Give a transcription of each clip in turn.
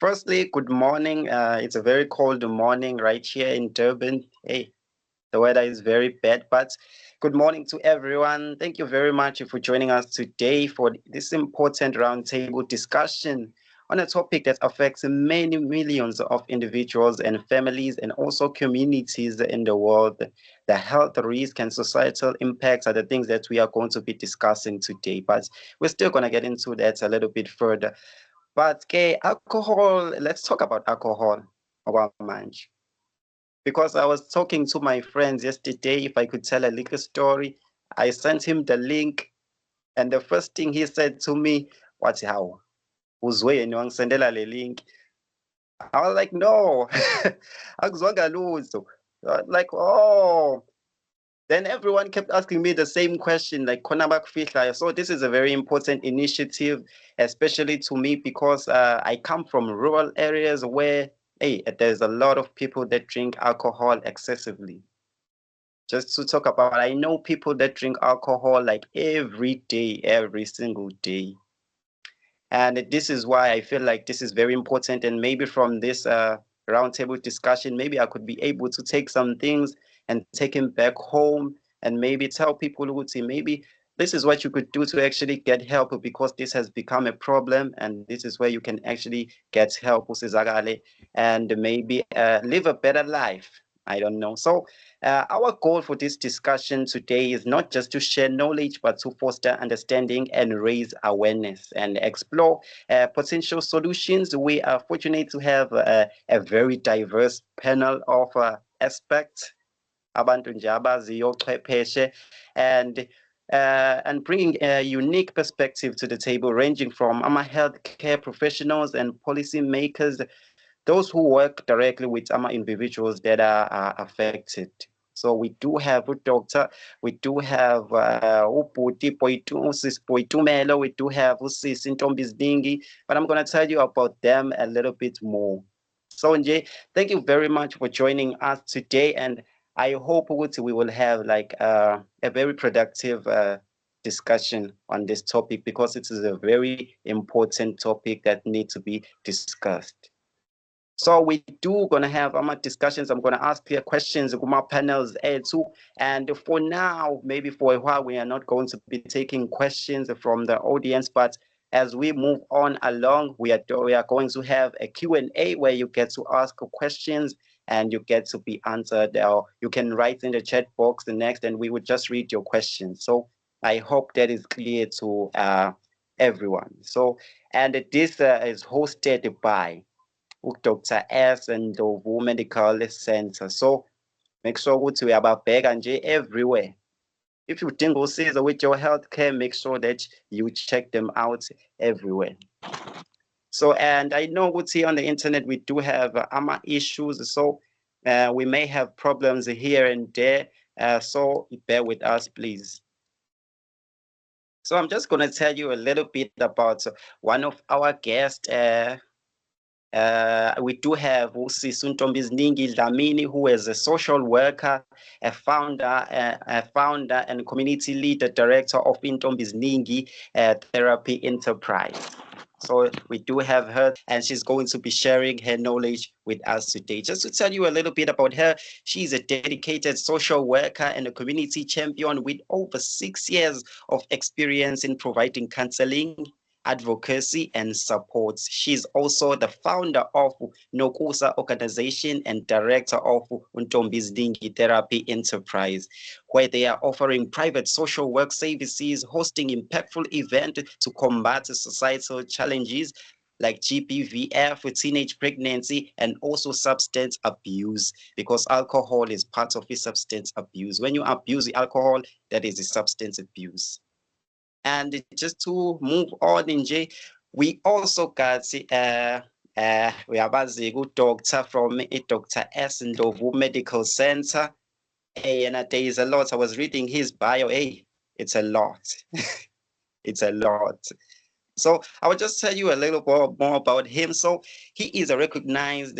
Firstly, good morning. It's a very cold morning right here in Durban. Hey, the weather is very bad, but good morning to everyone. Thank you very much for joining us today for this important roundtable discussion on a topic that affects many millions of individuals and families and also communities in the world. The health risk and societal impacts are the things that we are going to be discussing today, but we're still going to get into that a little bit further. But alcohol, let's talk about alcohol okwamanje. Because I was talking to my friends yesterday, if I could tell a little story, I sent him the link, and the first thing he said to me, "What's how? Uzwe yena wangisendela le link." I was like, "No, akuzwanga lutho." Like, oh. Then everyone kept asking me the same question, like khona bakufihlayo. So this is a very important initiative, especially to me because I come from rural areas where, hey, there's a lot of people that drink alcohol excessively. Just to talk about, I know people that drink alcohol like every day, every single day. And this is why I feel like this is very important. And maybe from this roundtable discussion, maybe I could be able to take some things and take them back home and maybe tell people who would say, maybe this is what you could do to actually get help because this has become a problem. And this is where you can actually get help, usizakale, and maybe live a better life. I don't know. So, our goal for this discussion today is not just to share knowledge, but to foster understanding and raise awareness and explore potential solutions. We are fortunate to have a very diverse panel of aspects, abantu nje abaziyo ochwepheshe, and bringing a unique perspective to the table, ranging from healthcare professionals and policy makers, those who work directly with individuals that are affected. So we do have a doctor, we do have Uputi Poitu, Sis Poitumelo, we do have Sis Intombis Dingi, but I'm going to tell you about them a little bit more. So Nje, thank you very much for joining us today, and I hope we will have like a very productive discussion on this topic because it is a very important topic that needs to be discussed. So we do gonna have discussions. I'm gonna ask clear questions with my panels too. And for now, maybe for a while, we are not going to be taking questions from the audience. But as we move on along, we are going to have a Q&A where you get to ask questions and you get to be answered. Or you can write in the chat box the next, and we would just read your questions. So I hope that is clear to everyone. So and this is hosted by Dr. S Ndlovu Medical Center. So make sure ukuthi uyababheka nje everywhere. If you udinga usizo with your healthcare, make sure that you check them out everywhere. So, and I know ukuthi on the internet we do have issues, so we may have problems here and there. So bear with us, please. So I'm just going to tell you a little bit about one of our guests. We do have Usisi Ntombizningi Dlamini, who is a social worker, a founder and community leader, director of Ntombizningi Therapy Enterprise. So we do have her, and she's going to be sharing her knowledge with us today. Just to tell you a little bit about her, she's a dedicated social worker and a community champion with over 6 years of experience in providing counseling, advocacy, and support. She's also the founder of Nokusa Organization and director of Ntombizningi Therapy Enterprise, where they are offering private social work services, hosting impactful events to combat societal challenges like GBVF, teenage pregnancy, and also substance abuse, because alcohol is part of the substance abuse. When you abuse the alcohol, that is a substance abuse. And just to move on, Nje, we also got uyabazi doctor from Dr. S Ndlovu Medical Center. Hey, and there is a lot. I was reading his bio. Hey, it's a lot. It's a lot. So I will just tell you a little more about him. So he is recognized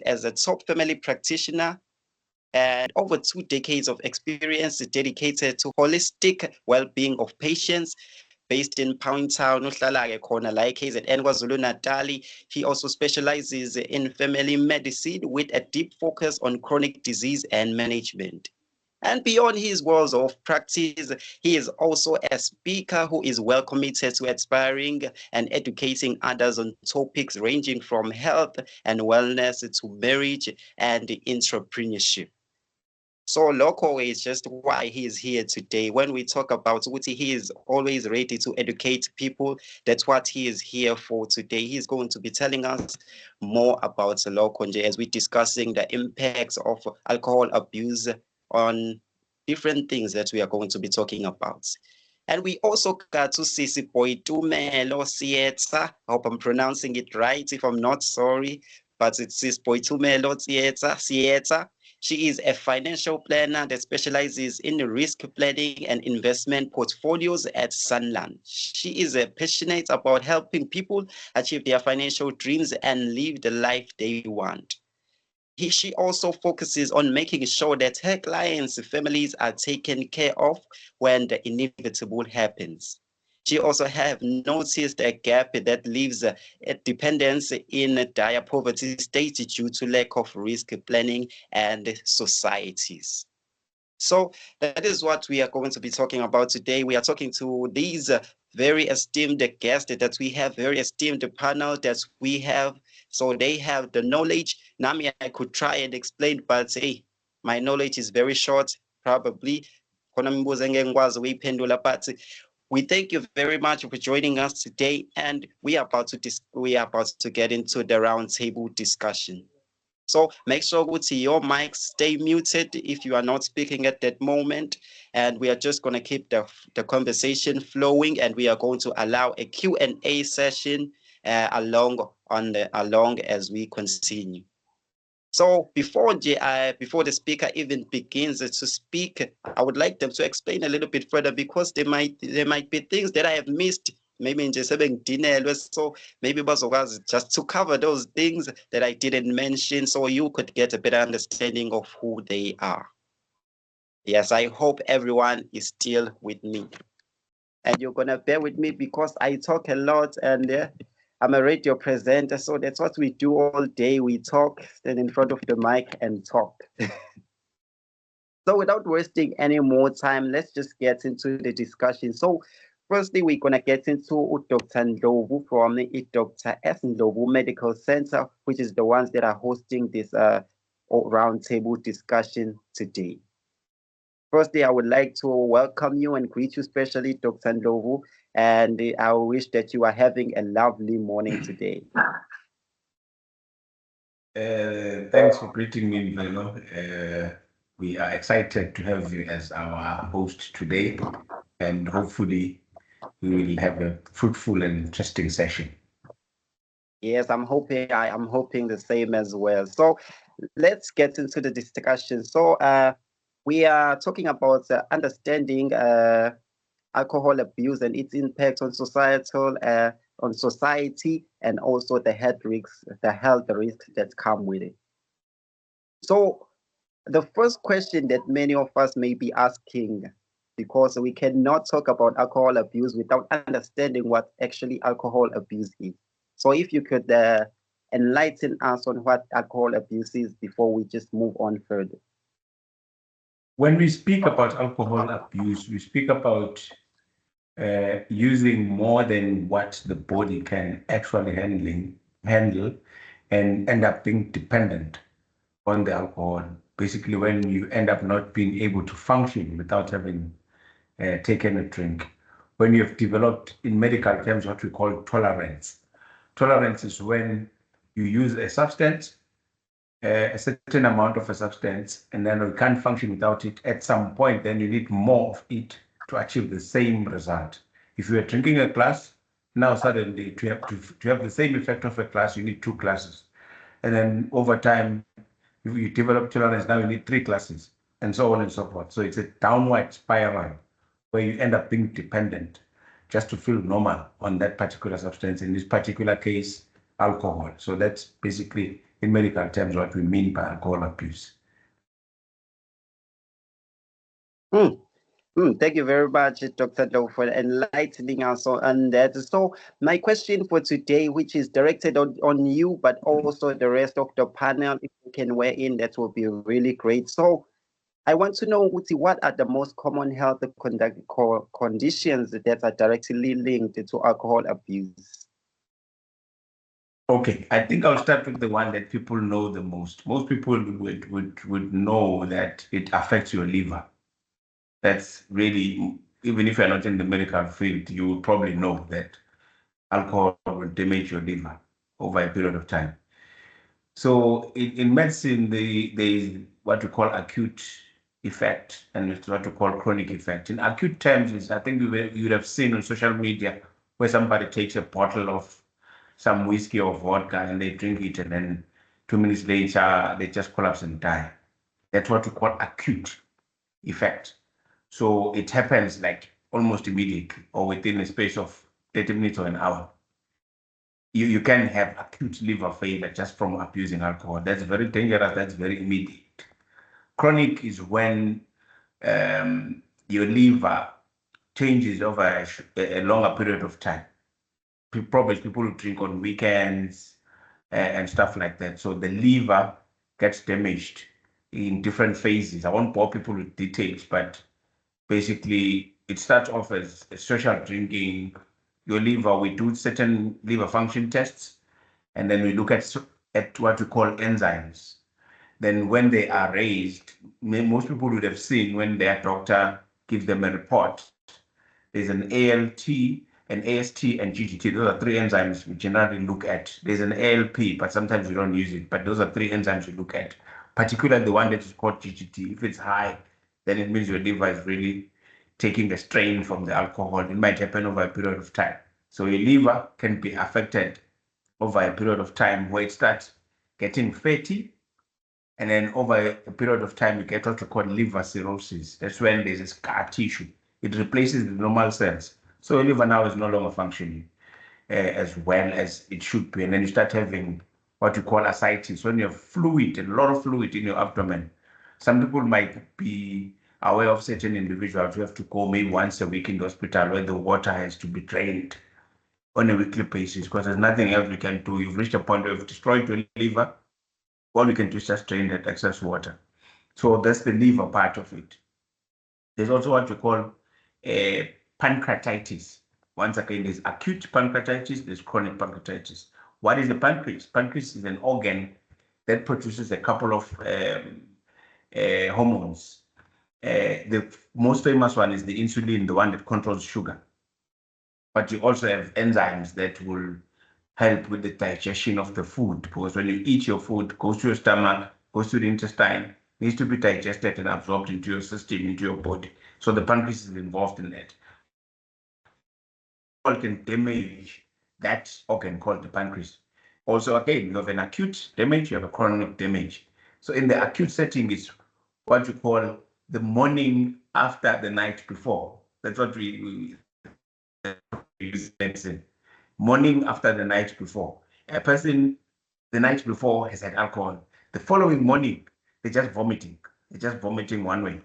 as a top family practitioner and over 2 decades of experience dedicated to holistic well-being of patients, based in Pound Town, uhlala-ke khona la KZN KwaZulu-Natal. He also specializes in family medicine with a deep focus on chronic disease and management. And beyond his worlds of practice, he is also a speaker who is well committed to inspiring and educating others on topics ranging from health and wellness to marriage and entrepreneurship. So Loco is just why he is here today. When we talk about Uti, he is always ready to educate people. That's what he is here for today. He's going to be telling us more about Loco as we're discussing the impacts of alcohol abuse on different things that we are going to be talking about. And we also got to Sisi Boitumelo Sieta. I hope I'm pronouncing it right. If I'm not, sorry. But it's Sisi Boitumelo Sieta. She is a financial planner that specializes in risk planning and investment portfolios at Sanlam. She is passionate about helping people achieve their financial dreams and live the life they want. She also focuses on making sure that her clients' families are taken care of when the inevitable happens. She also have noticed a gap that leaves a dependence in dire poverty states due to lack of risk planning and societies. So that is what we are going to be talking about today. We are talking to these very esteemed guests that we have, very esteemed panel that we have. So they have the knowledge. Nami, I could try and explain, but hey, my knowledge is very short, probably. But we thank you very much for joining us today, and we are about to get into the roundtable discussion. So make sure your mics stay muted if you are not speaking at that moment. And we are just going to keep the conversation flowing, and we are going to allow a Q&A session along as we continue. So before the speaker even begins to speak, I would like them to explain a little bit further because there might be things that I have missed. Maybe in just so maybe bazokwazi just to cover those things that I didn't mention so you could get a better understanding of who they are. Yes, I hope everyone is still with me. And you're gonna bear with me because I talk a lot and I'm a radio presenter, so that's what we do all day. We talk, stand in front of the mic and talk. So without wasting any more time, let's just get into the discussion. So firstly, we're going to get into Dr. Ndlovu from the Dr. S. Ndlovu Medical Center, which is the ones that are hosting this roundtable discussion today. Firstly, I would like to welcome you and greet you, especially Dr. Ndlovu, and I wish that you are having a lovely morning today. Thanks for greeting me, Mvelo. We are excited to have you as our host today, and hopefully we will have a fruitful and interesting session. Yes, I'm hoping the same as well. So let's get into the discussion. So we are talking about understanding alcohol abuse and its impact on on society, and also the health risks that come with it. So the first question that many of us may be asking, because we cannot talk about alcohol abuse without understanding what actually alcohol abuse is. So if you could enlighten us on what alcohol abuse is before we just move on further. When we speak about alcohol abuse, we speak about using more than what the body can actually handle and end up being dependent on the alcohol. Basically, when you end up not being able to function without having taken a drink, when you have developed, in medical terms, what we call tolerance. Tolerance is when you use a substance, a certain amount of a substance, and then you can't function without it. At some point, then you need more of it to achieve the same result. If you are drinking a glass, now suddenly to have the same effect of a glass, you need 2 glasses. And then over time, if you develop tolerance, now you need 3 glasses, and so on and so forth. So it's a downward spiral where you end up being dependent just to feel normal on that particular substance, in this particular case, alcohol. So that's basically, in medical terms, what we mean by alcohol abuse. Thank you very much, Dr. Doe, for enlightening us on that. So, my question for today, which is directed on you, but also the rest of the panel, if you can weigh in, that will be really great. So, I want to know, Uti, what are the most common health conditions that are directly linked to alcohol abuse? Okay, I think I'll start with the one that people know the most. Most people would know that it affects your liver. That's really, even if you're not in the medical field, you will probably know that alcohol will damage your liver over a period of time. So in medicine, there is what we call acute effect and it's what we call chronic effect. In acute terms, is I think you would have seen on social media where somebody takes a bottle of some whiskey or vodka and they drink it and then 2 minutes later they just collapse and die. That's what we call acute effect. So it happens like almost immediately or within a space of 30 minutes or an hour. You can have acute liver failure just from abusing alcohol. That's very dangerous. That's very immediate. Chronic is when your liver changes over a longer period of time. Probably people who drink on weekends and stuff like that. So the liver gets damaged in different phases. I won't bore people with details, but basically it starts off as social drinking. Your liver, we do certain liver function tests, and then we look at what we call enzymes. Then when they are raised, most people would have seen when their doctor gives them a report, there's an ALT, an AST, and GGT. Those are three enzymes we generally look at. There's an ALP, but sometimes we don't use it. But those are three enzymes we look at, particularly the one that is called GGT. If it's high, then it means your liver is really taking a strain from the alcohol. It might happen over a period of time. So your liver can be affected over a period of time where it starts getting fatty. And then over a period of time, you get what we call liver cirrhosis. That's when there's a scar tissue. It replaces the normal cells. So your liver now is no longer functioning as well as it should be. And then you start having what you call ascites, when you have fluid, a lot of fluid in your abdomen. Some people might be aware of certain individuals who have to go maybe once a week in the hospital where the water has to be drained on a weekly basis because there's nothing else we can do. You've reached a point where you've destroyed your liver. All we can do is just drain that excess water. So that's the liver part of it. There's also what we call pancreatitis. Once again, there's acute pancreatitis, there's chronic pancreatitis. What is the pancreas? Pancreas is an organ that produces a couple of hormones. The most famous one is the insulin, the one that controls sugar. But you also have enzymes that will help with the digestion of the food, because when you eat your food, it goes to your stomach, goes to the intestine, needs to be digested and absorbed into your system, into your body. So the pancreas is involved in that. All can damage that organ called the pancreas. Also, again, you have an acute damage, you have a chronic damage. So in the acute setting is what you call the morning after the night before. That's what we use medicine. Morning after the night before. A person the night before has had alcohol. The following morning, they're just vomiting. They're just vomiting one way.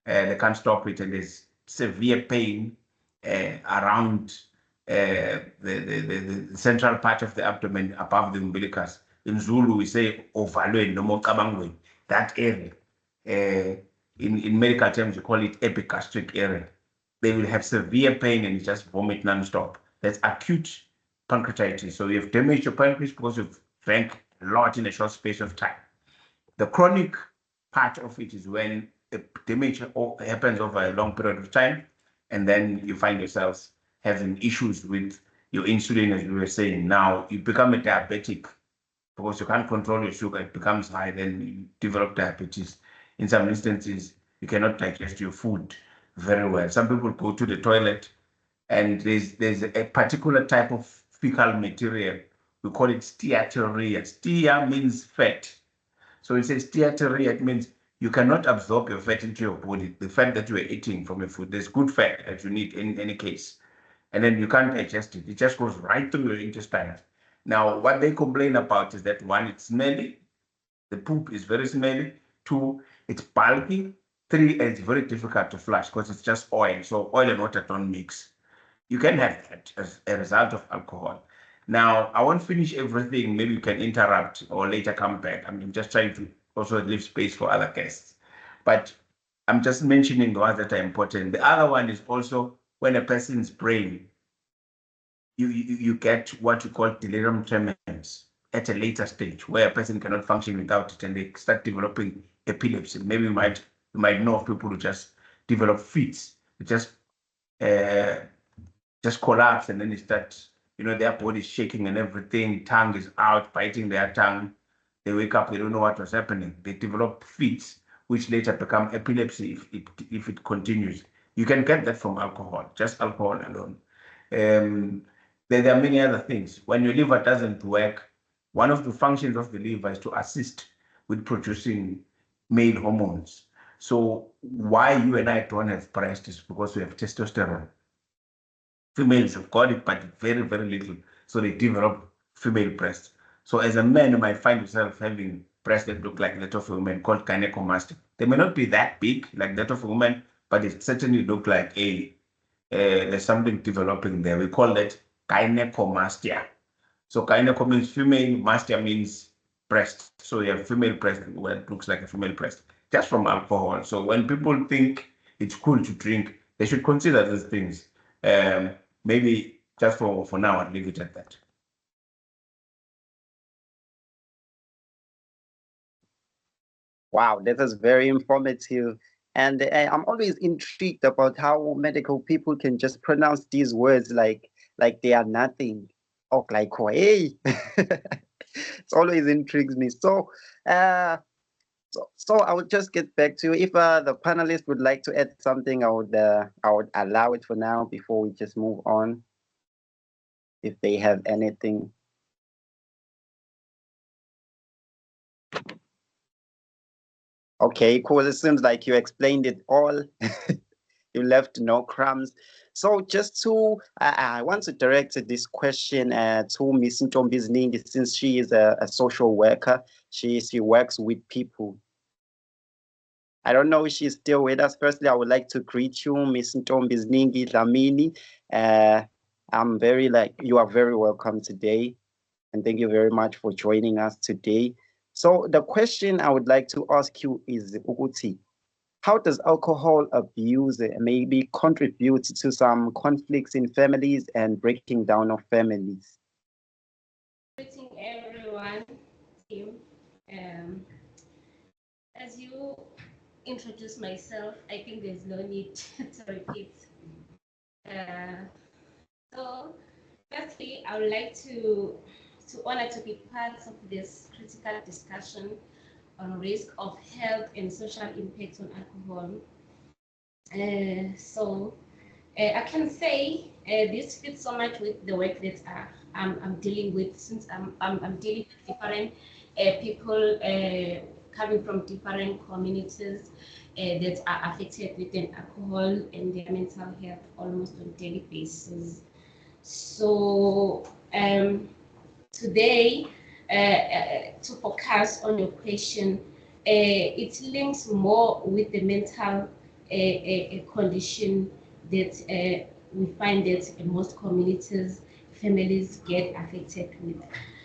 They can't stop it, and there's severe pain around the central part of the abdomen above the umbilicus. In Zulu, we say ovalweni noma ocabangweni, that area. In medical terms, we call it epigastric area. They will have severe pain and just vomit non-stop. That's acute pancreatitis. So you have damaged your pancreas because you've drank a lot in a short space of time. The chronic part of it is when the damage happens over a long period of time, and then you find yourselves having issues with your insulin, as we were saying. Now you become a diabetic because you can't control your sugar, it becomes high, then you develop diabetes. In some instances, you cannot digest your food very well. Some people go to the toilet and there's a particular type of fecal material. We call it steatorrhea. Steat means fat. So it says steatorrhea, it means you cannot absorb your fat into your body, the fat that you are eating from your food. There's good fat that you need in any case. And then you can't digest it. It just goes right through your intestine. Now, what they complain about is that one, it's smelly. The poop is very smelly. Two, it's bulky. 3, it's very difficult to flush because it's just oil. So oil and water don't mix. You can have that as a result of alcohol. Now, I won't finish everything. Maybe you can interrupt or later come back. I'm just trying to also leave space for other guests. But I'm just mentioning the ones that are important. The other one is also when a person's brain, you get what you call delirium tremens at a later stage where a person cannot function without it and they start developing epilepsy. Maybe you might know of people who just develop fits, uh, just collapse and then they start, their body's shaking and everything, tongue is out, biting their tongue. They wake up, they don't know what was happening. They develop fits, which later become epilepsy if it continues. You can get that from alcohol, just alcohol alone. There are many other things. When your liver doesn't work, one of the functions of the liver is to assist with producing male hormones. So why you and I don't have breast is because we have testosterone. Females have got it, but very, very little. So they develop female breasts. So as a man, you might find yourself having breasts that look like that of a woman, called gynecomastia. They may not be that big like that of a woman, but it certainly look like there's something developing there. We call that gynecomastia. So gyneco means female, mastia means breast. So you have female breast where it looks like a female breast, just from alcohol. So when people think it's cool to drink, they should consider these things. Maybe just for now, I'll leave it at that. Wow, this is very informative. And I'm always intrigued about how medical people can just pronounce these words like they are nothing. Oh, like hey. It always intrigues me. So I would just get back to you. If the panelists would like to add something, I would allow it for now before we just move on. If they have anything. Okay, cool. It seems like you explained it all. You left no crumbs. So just to, I want to direct this question to Miss Ntombiziningi, since she is a social worker. She works with people. I don't know if she's still with us. Firstly, I would like to greet you, Miss Ntombiziningi Dlamini. You are very welcome today. And thank you very much for joining us today. So the question I would like to ask you is, Uguti, how does alcohol abuse maybe contribute to some conflicts in families and breaking down of families? Greeting everyone, team. As you introduce myself, I think there's no need to repeat. So, firstly, I would like to honor to be part of this critical discussion on risk of health and social impacts on alcohol. I can say this fits so much with the work that I'm dealing with, since I'm dealing with different people coming from different communities that are affected with an alcohol and their mental health almost on a daily basis. So today, to focus on your question, it links more with the mental condition that we find that most communities, families get affected with.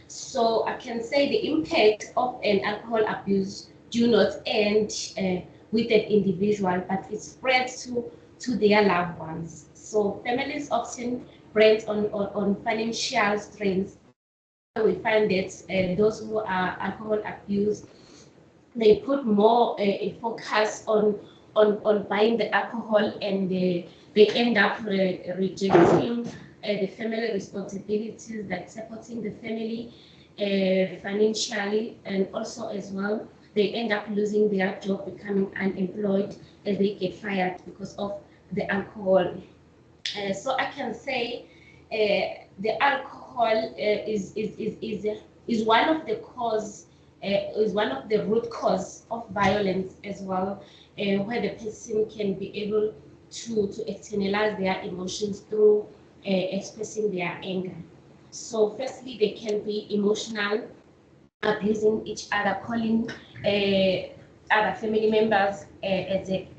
So I can say the impact of an alcohol abuse do not end with an individual, but it spreads to their loved ones. So families often brand on financial strains. We find that those who are alcohol abused, they put more focus on buying the alcohol, and they end up rejecting the family responsibilities, like supporting the family financially, and also as well they end up losing their job, becoming unemployed, and they get fired because of the alcohol. So I can say the alcohol is one of the cause, is one of the root cause of violence as well, where the person can be able to externalize their emotions through expressing their anger. So firstly, they can be emotional, abusing each other, calling other family members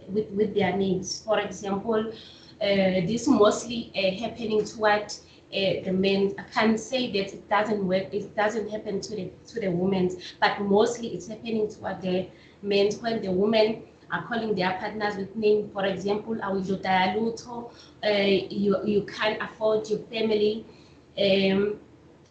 with their names. For example, this mostly happening toward the men. I can't say that it doesn't work. It doesn't happen to the women, but mostly it's happening toward the men when the women are calling their partners with name. For example, you can't afford your family.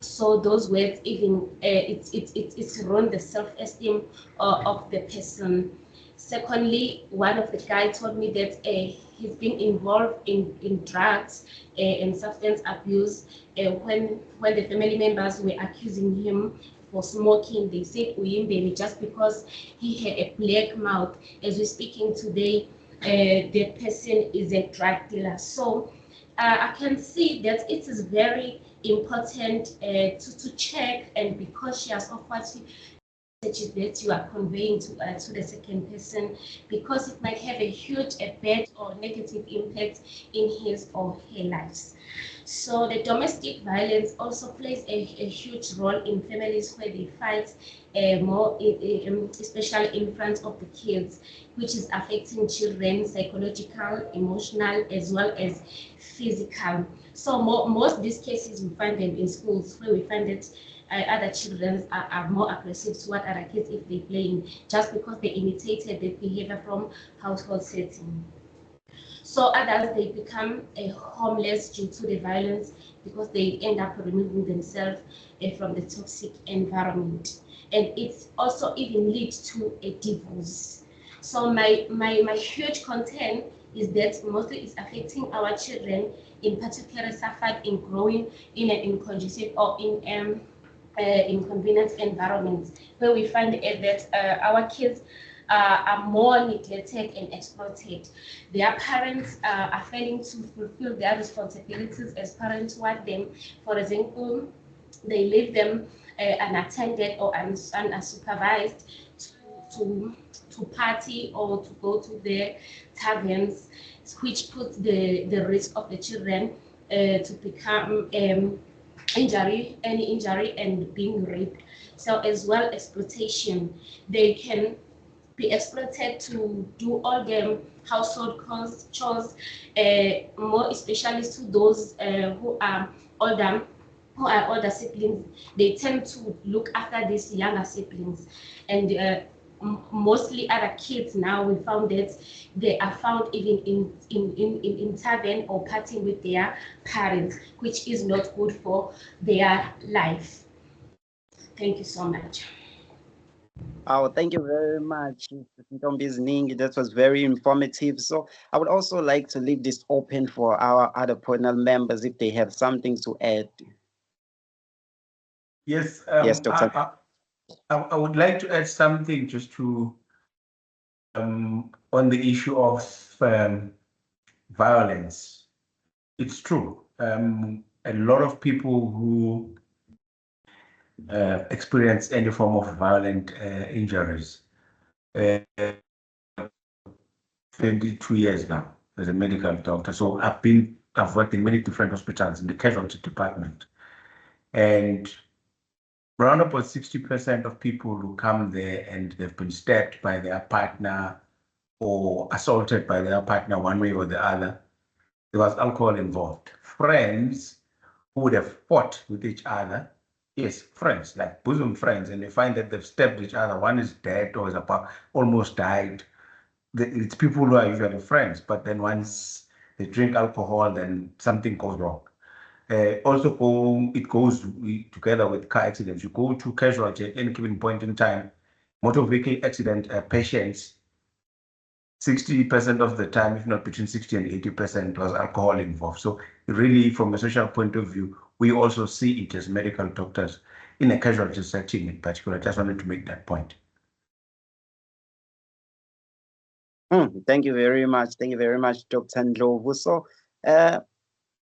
So those words even it's ruined the self-esteem of the person. Secondly, one of the guys told me that he's been involved in drugs and substance abuse. When the family members were accusing him for smoking, they said baby just because he had a black mouth. As we're speaking today, the person is a drug dealer. So I can see that it is very important to check and be cautious of what messages that you are conveying to the second person, because it might have a huge, bad or negative impact in his or her lives. So the domestic violence also plays a huge role in families where they fight more, especially in front of the kids, which is affecting children psychological, emotional, as well as physical. So most of these cases we find them in schools, where we find that other children are more aggressive toward other kids if they're playing, just because they imitated the behavior from household setting. So others, they become homeless due to the violence because they end up removing themselves from the toxic environment. And it's also even leads to a divorce. So my huge concern is that mostly it's affecting our children, in particular suffered in growing in an inconducive or in inconvenient environments, where we find that our kids are more neglected and exploited. Their parents are failing to fulfill their responsibilities as parents toward them. For example, they leave them unattended or unsupervised to party or to go to the taverns, which puts the risk of the children to become any injury and being raped. So as well, exploitation. They can be exploited to do all the household chores, more especially to those who are older siblings. They tend to look after these younger siblings, and mostly other kids now, we found that they are found even in tavern or partying with their parents, which is not good for their life. Thank you so much. Oh, thank you very much, Ntombi's Ning. That was very informative. So I would also like to leave this open for our other panel members if they have something to add. Yes, Yes, Dr. I would like to add something just to on the issue of violence. It's true. A lot of people who experience any form of violent injuries. 22 years now as a medical doctor. So I've worked in many different hospitals in the casualty department. And around about 60% of people who come there and they've been stabbed by their partner or assaulted by their partner one way or the other, there was alcohol involved. Friends who would have fought with each other, yes, friends, like bosom friends, and they find that they've stabbed each other. One is dead or is about almost died. It's people who are usually friends, but then once they drink alcohol, then something goes wrong. Also, it goes together with car accidents. You go to casualty at any given point in time, motor vehicle accident patients, 60% of the time, if not between 60 and 80%, was alcohol involved. So really, from a social point of view, we also see it as medical doctors in a casualty setting in particular. I just wanted to make that point. Thank you very much. Thank you very much, Dr. Ndlovu. So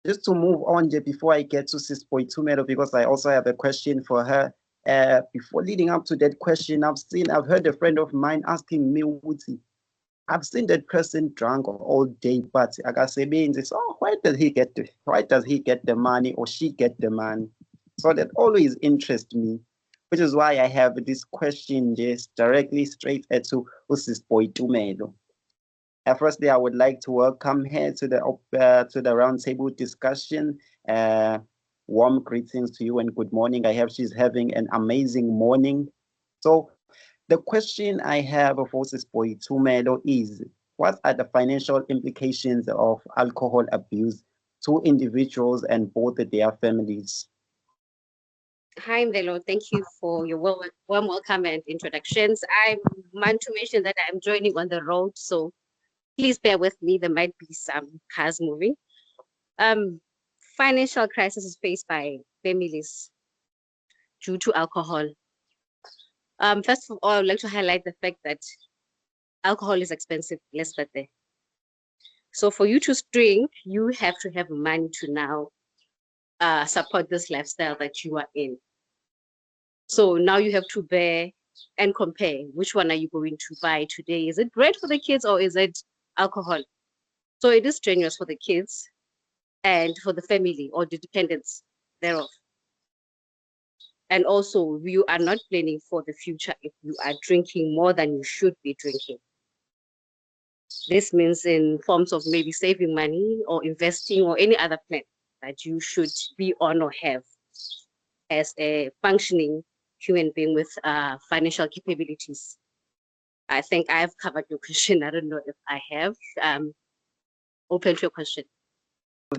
just to move on before I get to Sis Boitumelo, because I also have a question for her. Before leading up to that question, I've heard a friend of mine asking me, I've seen that person drunk all day, but akasebenzi. So why does he get the money or she get the money? So that always interests me. which is why I have this question just directly straight to Usisboy Tumelo. Firstly, I would like to welcome her to the roundtable discussion. Warm greetings to you and good morning. I have she's having an amazing morning. So the question I have for Usisboy Tumelo is, what are the financial implications of alcohol abuse to individuals and both their families? Hi, Ndelo. Thank you for your warm welcome and introductions. I want to mention that I'm joining on the road, so please bear with me. There might be some cars moving. Financial crisis is faced by families due to alcohol. First of all, I would like to highlight the fact that alcohol is expensive, let's start there. So for you to drink, you have to have money to now support this lifestyle that you are in. So now you have to bear and compare which one are you going to buy today. Is it bread for the kids or is it alcohol? So it is strenuous for the kids and for the family or the dependents thereof. And also, you are not planning for the future if you are drinking more than you should be drinking. This means in forms of maybe saving money or investing or any other plan that you should be on or have as a functioning human being with financial capabilities. I think I've covered your question. I don't know if I have. Open to your question.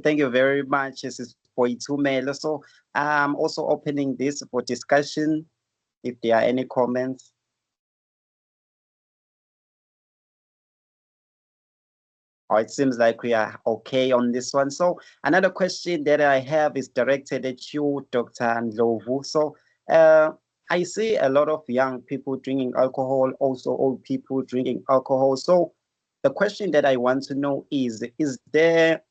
Thank you very much, Mrs. Poitumelo. So I'm also opening this for discussion, if there are any comments. Oh, it seems like we are okay on this one. So another question that I have is directed at you, Dr. Ndlovu. So I see a lot of young people drinking alcohol, also old people drinking alcohol. So the question that I want to know is there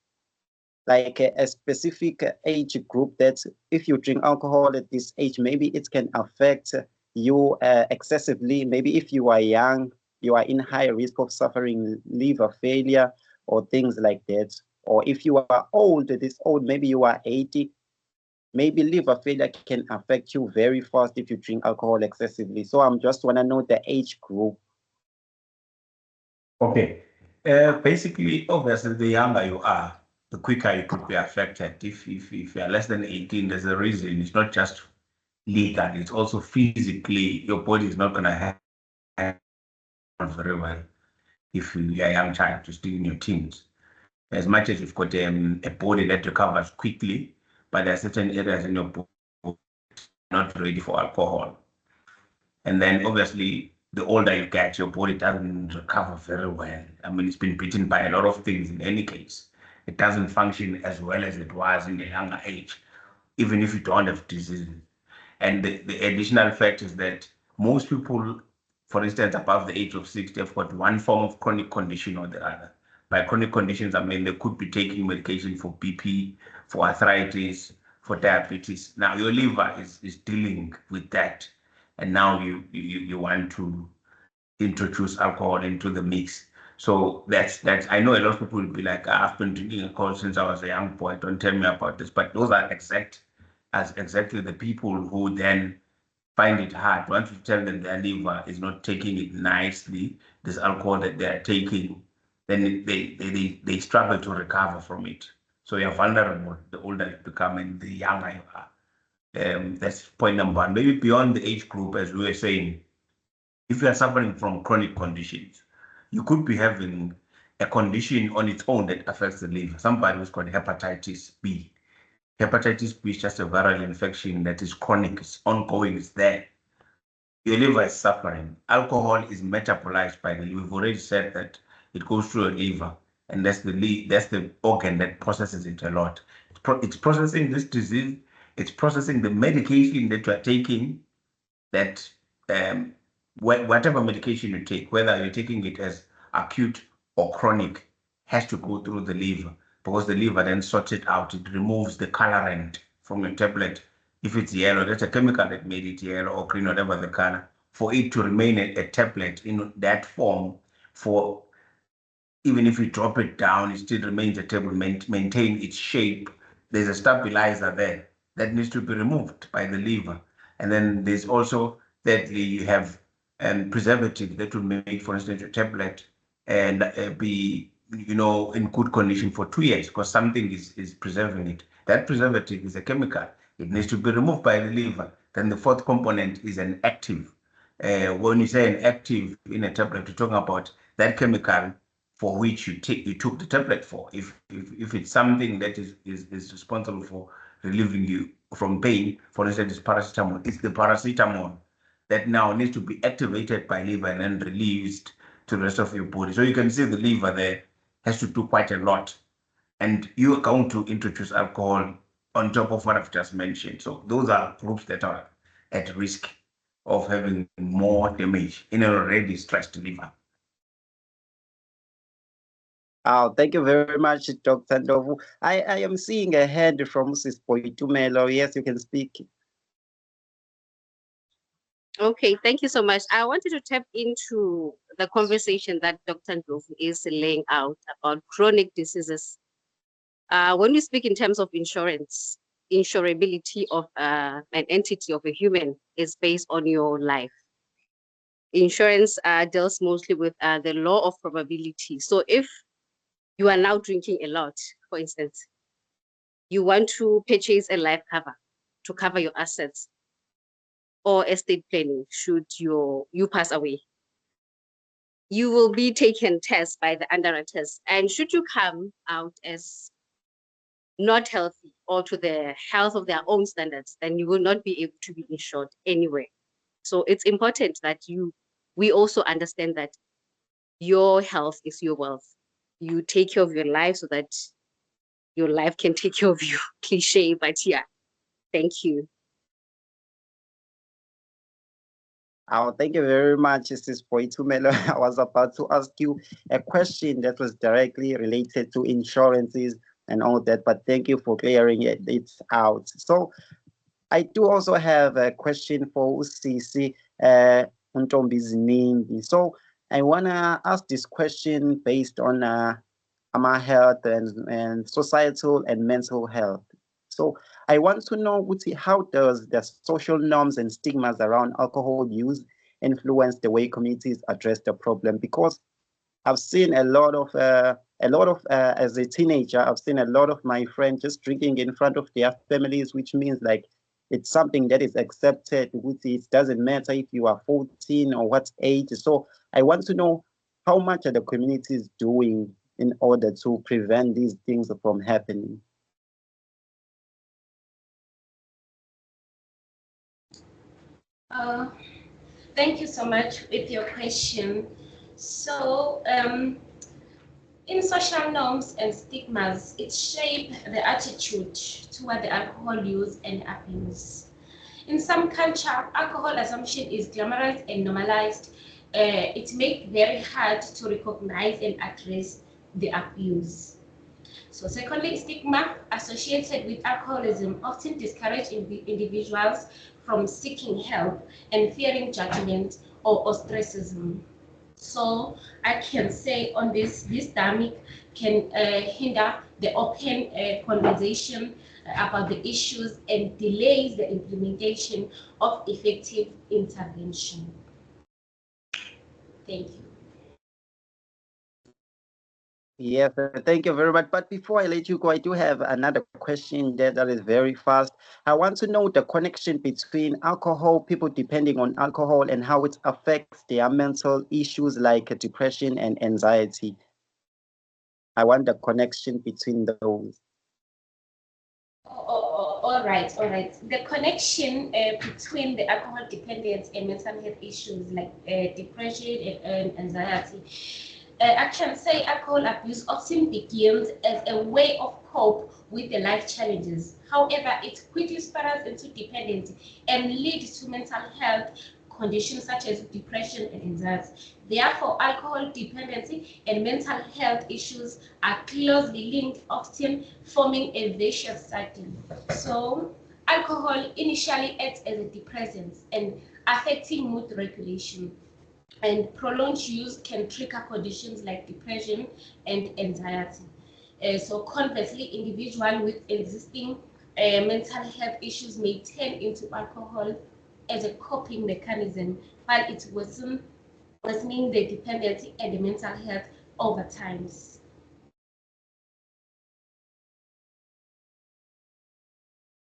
like a specific age group that if you drink alcohol at this age, maybe it can affect you excessively? Maybe if you are young, you are in high risk of suffering liver failure or things like that. Or if you are old, maybe you are 80, maybe liver failure can affect you very fast if you drink alcohol excessively. So I'm just want to know the age group. Okay. Basically, obviously, the younger you are, the quicker you could be affected. If you are less than 18, there's a reason. It's not just legal, it's also physically, your body is not going to have very well if you are a young child, just in your teens. As much as you've got a body that recovers quickly, but there are certain areas in your body not ready for alcohol. And then obviously, the older you get, your body doesn't recover very well. I mean, it's been beaten by a lot of things in any case. It doesn't function as well as it was in a younger age, even if you don't have diseases. And the additional fact is that most people, for instance, above the age of 60, have got one form of chronic condition or the other. By chronic conditions, I mean they could be taking medication for BP, for arthritis, for diabetes. Now your liver is dealing with that, and now you want to introduce alcohol into the mix. So that's I know a lot of people will be like, I've been drinking alcohol since I was a young boy. Don't tell me about this. But those are exactly the people who then find it hard. Once you tell them their liver is not taking it nicely, this alcohol that they are taking, then they struggle to recover from it. So you're vulnerable the older you become and the younger you are. That's point number one. Maybe beyond the age group, as we were saying, if you are suffering from chronic conditions, you could be having a condition on its own that affects the liver. Somebody who's got hepatitis B. Hepatitis B is just a viral infection that is chronic, it's ongoing, it's there. Your liver is suffering. Alcohol is metabolized by the liver. We've already said that it goes through your liver, and that's the organ that processes it a lot. It's processing this disease. It's processing the medication that you are taking. That whatever medication you take, whether you're taking it as acute or chronic, has to go through the liver, because the liver then sorts it out. It removes the colorant from your tablet. If it's yellow, that's a chemical that made it yellow or green, whatever the color, for it to remain a tablet in that form. For even if you drop it down, it still remains a tablet, maintain its shape. There's a stabilizer there that needs to be removed by the liver. And then there's also that you have preservative that will make, for instance, your tablet and be, in good condition for 2 years, because something is preserving it. That preservative is a chemical. It needs to be removed by the liver. Then the fourth component is an active. When you say an active in a tablet, you're talking about that chemical for which you took the tablet for. If it's something that is responsible for relieving you from pain, for instance, it's paracetamol. It's the paracetamol that now needs to be activated by liver and then released to the rest of your body. So you can see the liver there has to do quite a lot. And you are going to introduce alcohol on top of what I've just mentioned. So those are groups that are at risk of having more damage in an already stressed liver. Oh, thank you very much, Dr. Ndlovu. I am seeing a hand from Mrs. Poitumelo. Yes, you can speak. Okay, thank you so much. I wanted to tap into the conversation that Dr. Ndlovu is laying out about chronic diseases. When we speak in terms of insurance, insurability of an entity of a human is based on your life. Insurance deals mostly with the law of probability. So if you are now drinking a lot, for instance, you want to purchase a life cover to cover your assets or estate planning should you pass away. You will be taken tests by the underwriters, and should you come out as not healthy or to the health of their own standards, then you will not be able to be insured anyway. So it's important that we also understand that your health is your wealth. You take care of your life so that your life can take care of you. Cliche, but yeah, thank you. Oh, thank you very much, Mrs. Poitumelo. I was about to ask you a question that was directly related to insurances and all that, but thank you for clearing it out. So I do also have a question for Usisi Ntombizinimbi. So I want to ask this question based on our health and societal and mental health. So I want to know, how does the social norms and stigmas around alcohol use influence the way communities address the problem? Because I've seen a lot of as a teenager, I've seen a lot of my friends just drinking in front of their families, which means like it's something that is accepted. It doesn't matter if you are 14 or what age. So I want to know, how much are the communities doing in order to prevent these things from happening? Thank you so much with your question. So, in social norms and stigmas, it shapes the attitude toward the alcohol use and abuse. In some culture, alcohol assumption is glamorized and normalized. It makes it very hard to recognize and address the abuse. So secondly, stigma associated with alcoholism often discourage individuals from seeking help and fearing judgment or ostracism. So I can say on this dynamic can hinder the open conversation about the issues and delays the implementation of effective intervention. Thank you. Yes, thank you very much. But before I let you go, I do have another question that is very fast. I want to know the connection between alcohol, people depending on alcohol, and how it affects their mental issues like depression and anxiety. I want the connection between those. All right. The connection between the alcohol dependence and mental health issues like depression and anxiety. I can say alcohol abuse often begins as a way of cope with the life challenges. However, it quickly spirals into dependency and leads to mental health conditions such as depression and anxiety. Therefore, alcohol dependency and mental health issues are closely linked, often forming a vicious cycle. So, alcohol initially acts as a depressant and affecting mood regulation. And prolonged use can trigger conditions like depression and anxiety. So conversely, individuals with existing mental health issues may turn into alcohol as a coping mechanism, while it's worsening the dependency and the mental health over time.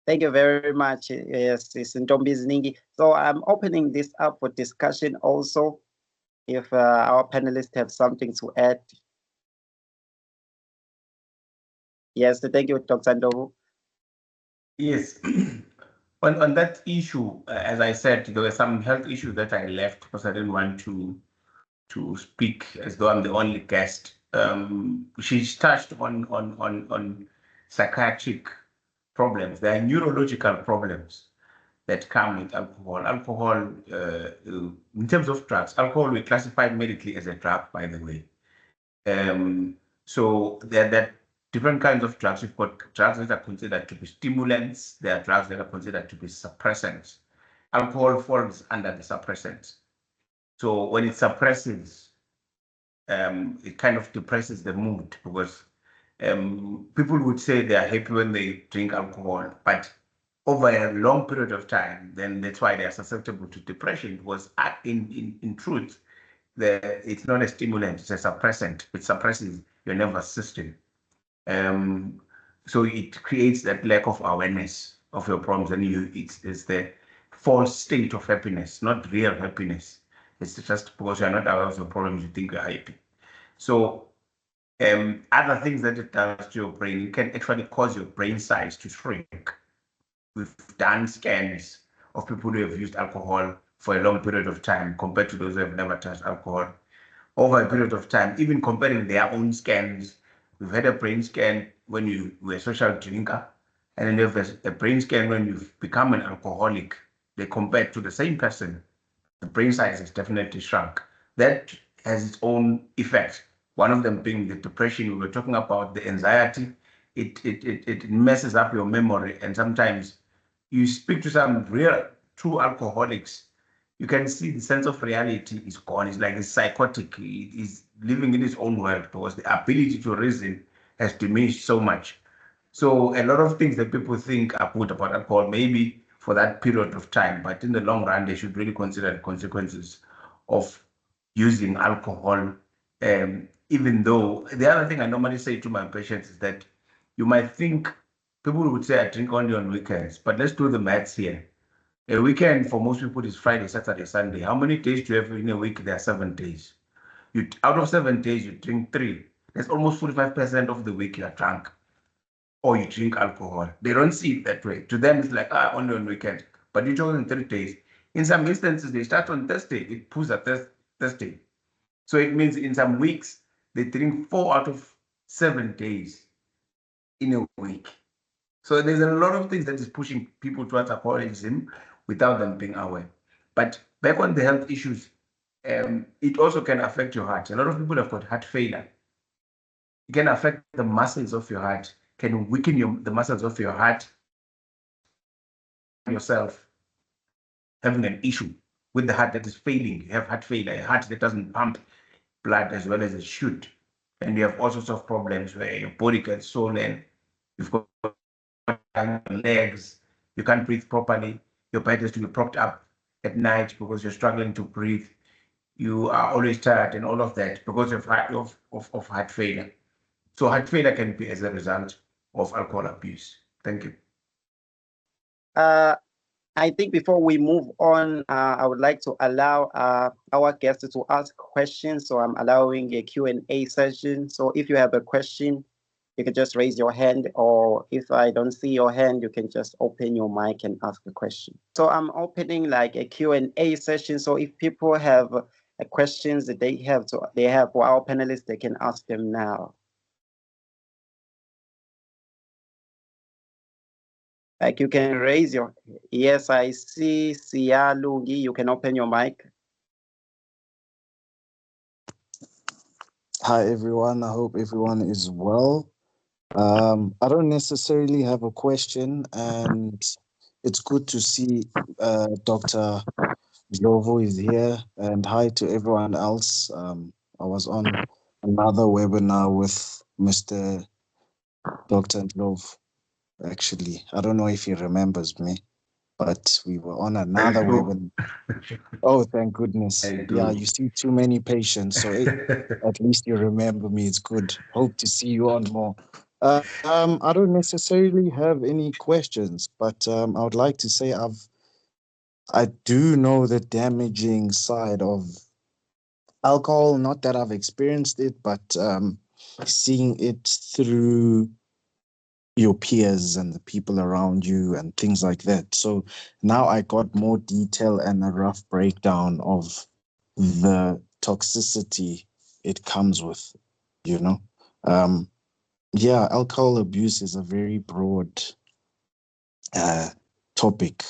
Thank you very much. Yes, it's Ntombi Ziningi. So I'm opening this up for discussion also. If our panelists have something to add. Yes, thank you, Dr. Ndlovu. Yes. On that issue, as I said, there were some health issues that I left because I didn't want to speak as though I'm the only guest. She touched on psychiatric problems. There are neurological problems that come with alcohol. Alcohol, in terms of drugs, alcohol we classify medically as a drug, by the way. So there are different kinds of drugs. We've got drugs that are considered to be stimulants. There are drugs that are considered to be suppressants. Alcohol falls under the suppressants. So when it suppresses, it kind of depresses the mood because people would say they are happy when they drink alcohol, but over a long period of time, then that's why they are susceptible to depression. Because in truth, it's not a stimulant; it's a suppressant. It suppresses your nervous system. So it creates that lack of awareness of your problems, and it's the false state of happiness, not real happiness. It's just because you're not aware of your problems, you think you're happy. So other things that it does to your brain, it can actually cause your brain size to shrink. We've done scans of people who have used alcohol for a long period of time compared to those who have never touched alcohol. Over a period of time, even comparing their own scans, we've had a brain scan when you were a social drinker, and then there's a brain scan when you've become an alcoholic. They compared to the same person, the brain size has definitely shrunk. That has its own effect. One of them being the depression we were talking about, the anxiety. It messes up your memory, and sometimes you speak to some real true alcoholics, you can see the sense of reality is gone. It's like it's psychotic. It is living in its own world because the ability to reason has diminished so much. So a lot of things that people think are good about alcohol, maybe for that period of time, but in the long run, they should really consider the consequences of using alcohol. Even though the other thing I normally say to my patients is that you might think people would say I drink only on weekends, but let's do the maths here. A weekend for most people is Friday, Saturday, Sunday. How many days do you have in a week? There are 7 days. Out of 7 days, you drink 3. That's almost 45% of the week you are drunk or you drink alcohol. They don't see it that way. To them, it's like, only on weekend. But you're talking 3 days. In some instances, they start on Thursday. It pulls at Thursday. So it means in some weeks, they drink 4 out of 7 days in a week. So there's a lot of things that is pushing people towards alcoholism without them being aware. But back on the health issues, it also can affect your heart. A lot of people have got heart failure. It can affect the muscles of your heart, can weaken the muscles of your heart, yourself having an issue with the heart that is failing. You have heart failure, a heart that doesn't pump blood as well as it should. And you have all sorts of problems where your body gets swollen, you've got legs, you can't breathe properly, your bed has to be propped up at night because you're struggling to breathe, you are always tired and all of that because of heart failure. So heart failure can be as a result of alcohol abuse. Thank you. I think before we move on, I would like to allow our guests to ask questions. So I'm allowing a Q&A session. So if you have a question, you can just raise your hand, or if I don't see your hand, you can just open your mic and ask a question. So I'm opening like a Q&A session. So if people have questions that they have for our panelists, they can ask them now. Like you can raise your, yes, I see Siyalungi, you can open your mic. Hi, everyone. I hope everyone is well. I don't necessarily have a question, and it's good to see Dr. Ndlovu is here, and hi to everyone else. I was on another webinar with Mr. Dr. Ndlovu, actually. I don't know if he remembers me. but we were on another do. webinar. Oh, thank goodness. I Yeah, do. you see too many patients, so at least you remember me. It's good. Hope to see you on more. I don't necessarily have any questions, but I would like to say I do know the damaging side of alcohol. Not that I've experienced it, but seeing it through your peers and the people around you and things like that. So now I got more detail and a rough breakdown of the toxicity it comes with, you know. Um, yeah, alcohol abuse is a very broad topic,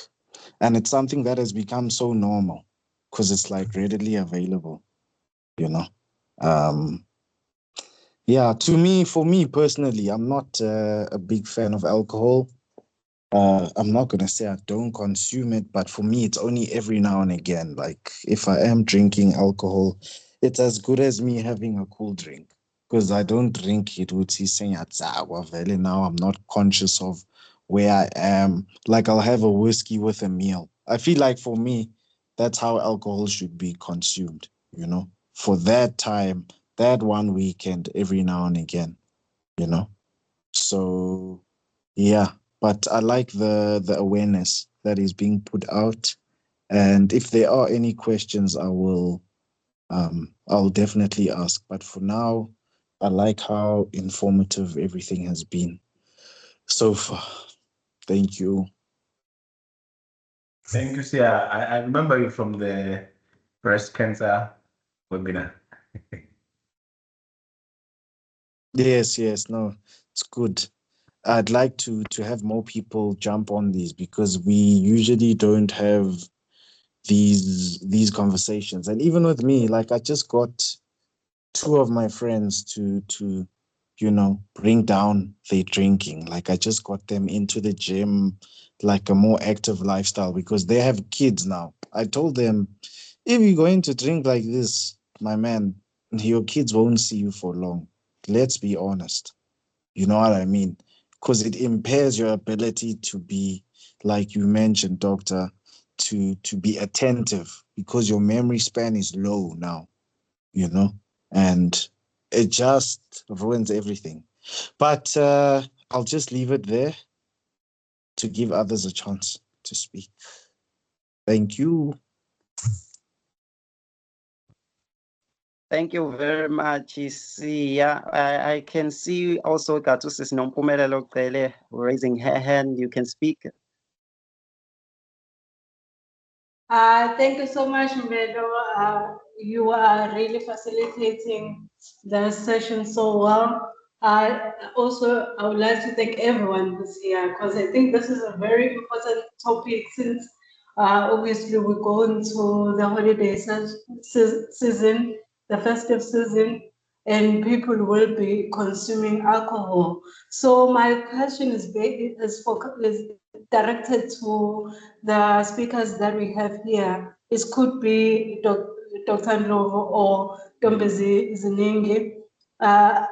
and it's something that has become so normal because it's like readily available, you know. Um, yeah, for me personally, I'm not a big fan of alcohol. I'm not gonna say I don't consume it, but for me, it's only every now and again. Like if I am drinking alcohol, it's as good as me having a cool drink because I don't drink it with saying vele now. I'm not conscious of where I am. Like I'll have a whiskey with a meal. I feel like for me, that's how alcohol should be consumed, you know, for that time, that one weekend, every now and again, you know. So yeah, but I like the awareness that is being put out. And if there are any questions, I'll definitely ask. But for now, I like how informative everything has been so far. Thank you. Thank you, Sia. I remember you from the breast cancer webinar. Yes, no, it's good. I'd like to have more people jump on these because we usually don't have these conversations. And even with me, like I just got two of my friends to bring down their drinking. Like I just got them into the gym, like a more active lifestyle because they have kids now. I told them, if you're going to drink like this, my man, your kids won't see you for long. Let's be honest. You know what I mean? Because it impairs your ability to be, like you mentioned, doctor, to be attentive because your memory span is low now, you know, and it just ruins everything. But I'll just leave it there to give others a chance to speak. Thank you. Thank you very much, Sia. I can see also Gatusis Nompumelelo Cele raising her hand. You can speak. Thank you so much, Mbedo. You are really facilitating the session so well. Also, I would like to thank everyone who's here because I think this is a very important topic since obviously we go into the holiday season, the festive season, and people will be consuming alcohol. So my question is directed to the speakers that we have here. It could be Dr. Ndlovu or Tombezi Ziningi. I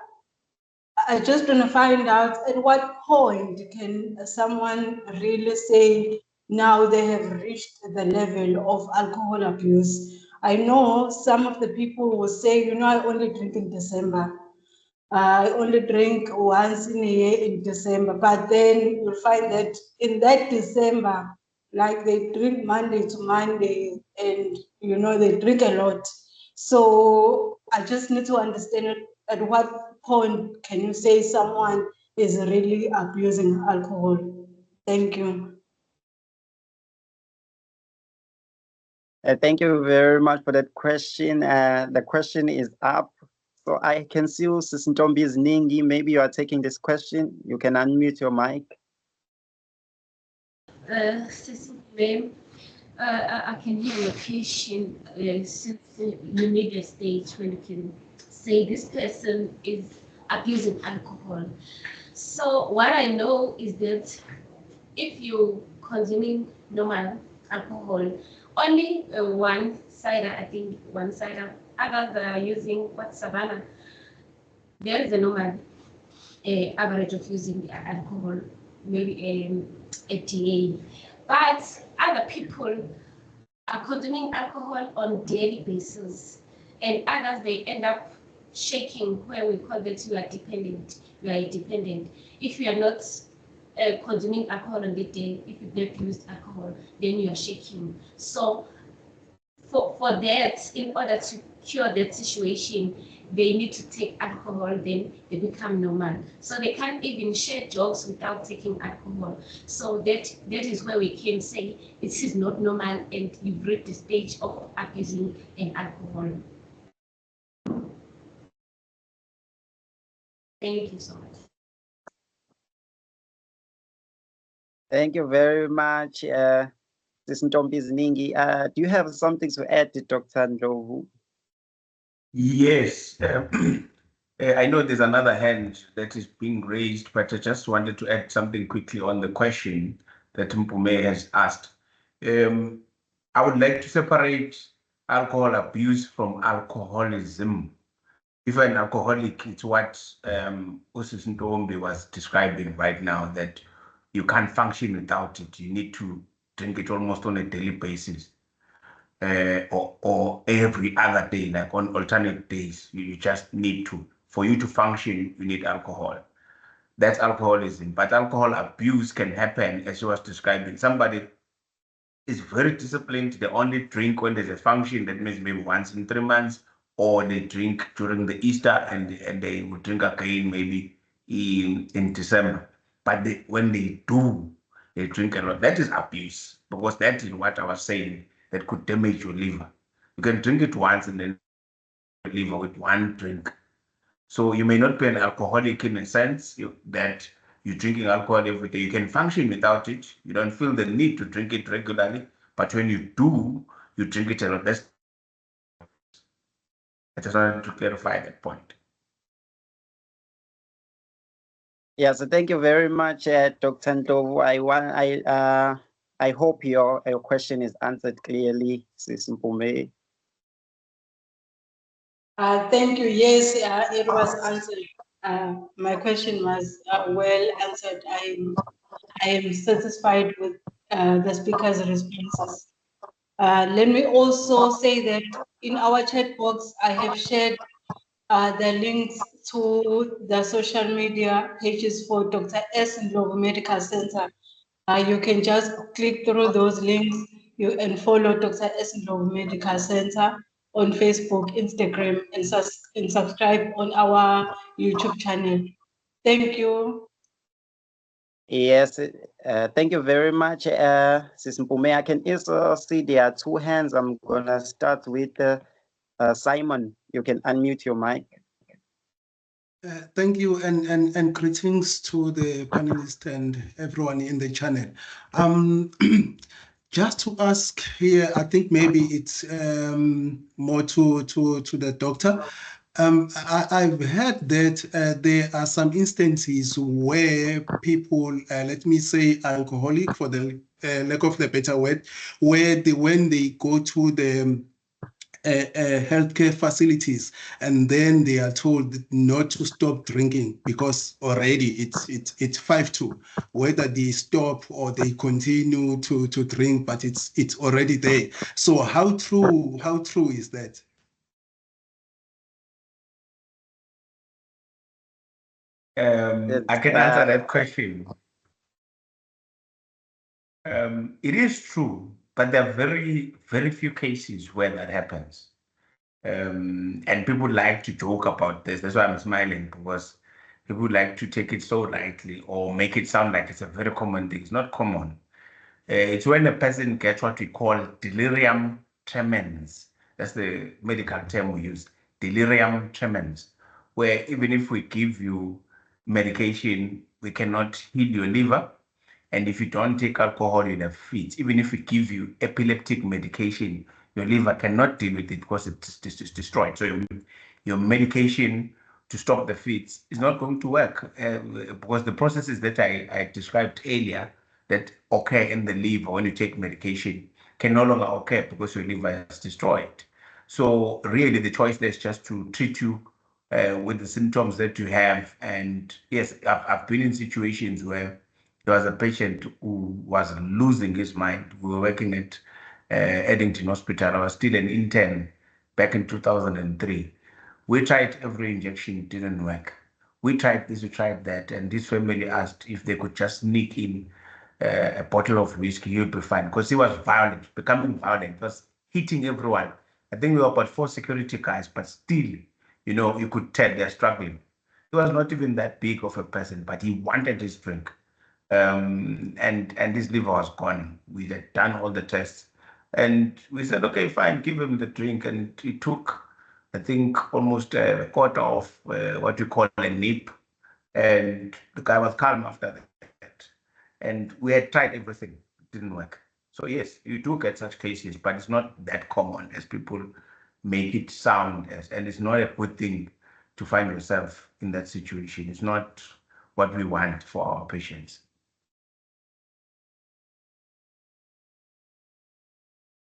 just want to find out at what point can someone really say now they have reached the level of alcohol abuse. I know some of the people will say, I only drink in December. I only drink once in a year in December, but then you'll find that in that December, like they drink Monday to Monday and, they drink a lot. So I just need to understand at what point can you say someone is really abusing alcohol? Thank you. Thank you very much for that question. The question is up. So I can see Sisintombi is Ningi. Maybe you are taking this question. You can unmute your mic. Ma'am, I can hear your question since you need a stage when you can say this person is abusing alcohol. So what I know is that if you're consuming normal alcohol, only one cider, I think one cider, others are using what Savannah, there is a normal average of using alcohol, maybe a TA. But other people are consuming alcohol on daily basis, and others, they end up shaking, where we call that you are dependent. You are dependent. If you are not consuming alcohol on the day, if you've not used alcohol, then you are shaking. So for that, in order to cure that situation, they need to take alcohol, then they become normal. So they can't even share jokes without taking alcohol. So that is where we can say this is not normal and you've reached the stage of abusing an alcohol. Thank you so much. Thank you very much, Sis Ntombi Ziningi. Do you have something to add to Dr. Ndlovu? Yes. I know there's another hand that is being raised, but I just wanted to add something quickly on the question that Mpume has asked. I would like to separate alcohol abuse from alcoholism. If you're an alcoholic, it's what Usis Ntombi was describing right now, that you can't function without it. You need to drink it almost on a daily basis. Or every other day, like on alternate days, you just need to. For you to function, you need alcohol. That's alcoholism. But alcohol abuse can happen, as you was describing. Somebody is very disciplined. They only drink when there's a function, that means maybe once in 3 months, or they drink during the Easter and they will drink again maybe in December. But when they do, they drink a lot. That is abuse, because that is what I was saying, that could damage your liver. You can drink it once and then liver with one drink. So you may not be an alcoholic in a sense that you're drinking alcohol every day. You can function without it. You don't feel the need to drink it regularly. But when you do, you drink it a lot. I just wanted to clarify that point. Yeah, so thank you very much, Dr. Ndlovu. I hope your question is answered clearly, Sis Mpume. Thank you. Yes, it was answered. My question was well answered. I am satisfied with the speaker's responses. Let me also say that in our chat box, I have shared the links to the social media pages for Dr. S. Ndlovu Medical Center. You can just click through those links and follow Dr. S. Ndlovu Medical Center on Facebook, Instagram, and subscribe on our YouTube channel. Thank you. Yes, thank you very much, Sis Mpume. I can also see there are 2 hands. I'm gonna start with Simon. You can unmute your mic. Thank you, and greetings to the panelists and everyone in the channel. Just to ask here, I think maybe it's more to the doctor. I've heard that there are some instances where people, let me say alcoholic for the lack of the better word, where when they go to the healthcare facilities, and then they are told not to stop drinking because already it's 5-2, whether they stop or they continue to drink, but it's already there. So how true is that? I can answer that question. It is true, but there are very, very few cases where that happens. And people like to joke about this. That's why I'm smiling, because people like to take it so lightly or make it sound like it's a very common thing. It's not common. It's when a person gets what we call delirium tremens. That's the medical term we use, delirium tremens, where even if we give you medication, we cannot heal your liver. And if you don't take alcohol, you'll have fits. Even if we give you epileptic medication, your liver cannot deal with it because it's destroyed. So your medication to stop the fits is not going to work because the processes that I described earlier that occur in the liver when you take medication can no longer occur because your liver is destroyed. So really the choice there is just to treat you with the symptoms that you have. And yes, I've been in situations where there was a patient who was losing his mind. We were working at Eddington Hospital. I was still an intern back in 2003. We tried every injection, it didn't work. We tried this, we tried that, and this family asked if they could just sneak in a bottle of whiskey, he'll be fine. Because he was violent, becoming violent, was hitting everyone. I think we were about 4 security guys, but still, you know, you could tell they're struggling. He was not even that big of a person, but he wanted his drink. And his liver was gone. We had done all the tests. And we said, okay, fine, give him the drink. And it took, I think, almost a quarter of what you call a nip. And the guy was calm after that. And we had tried everything, it didn't work. So yes, you do get such cases, but it's not that common as people make it sound as, and it's not a good thing to find yourself in that situation. It's not what we want for our patients.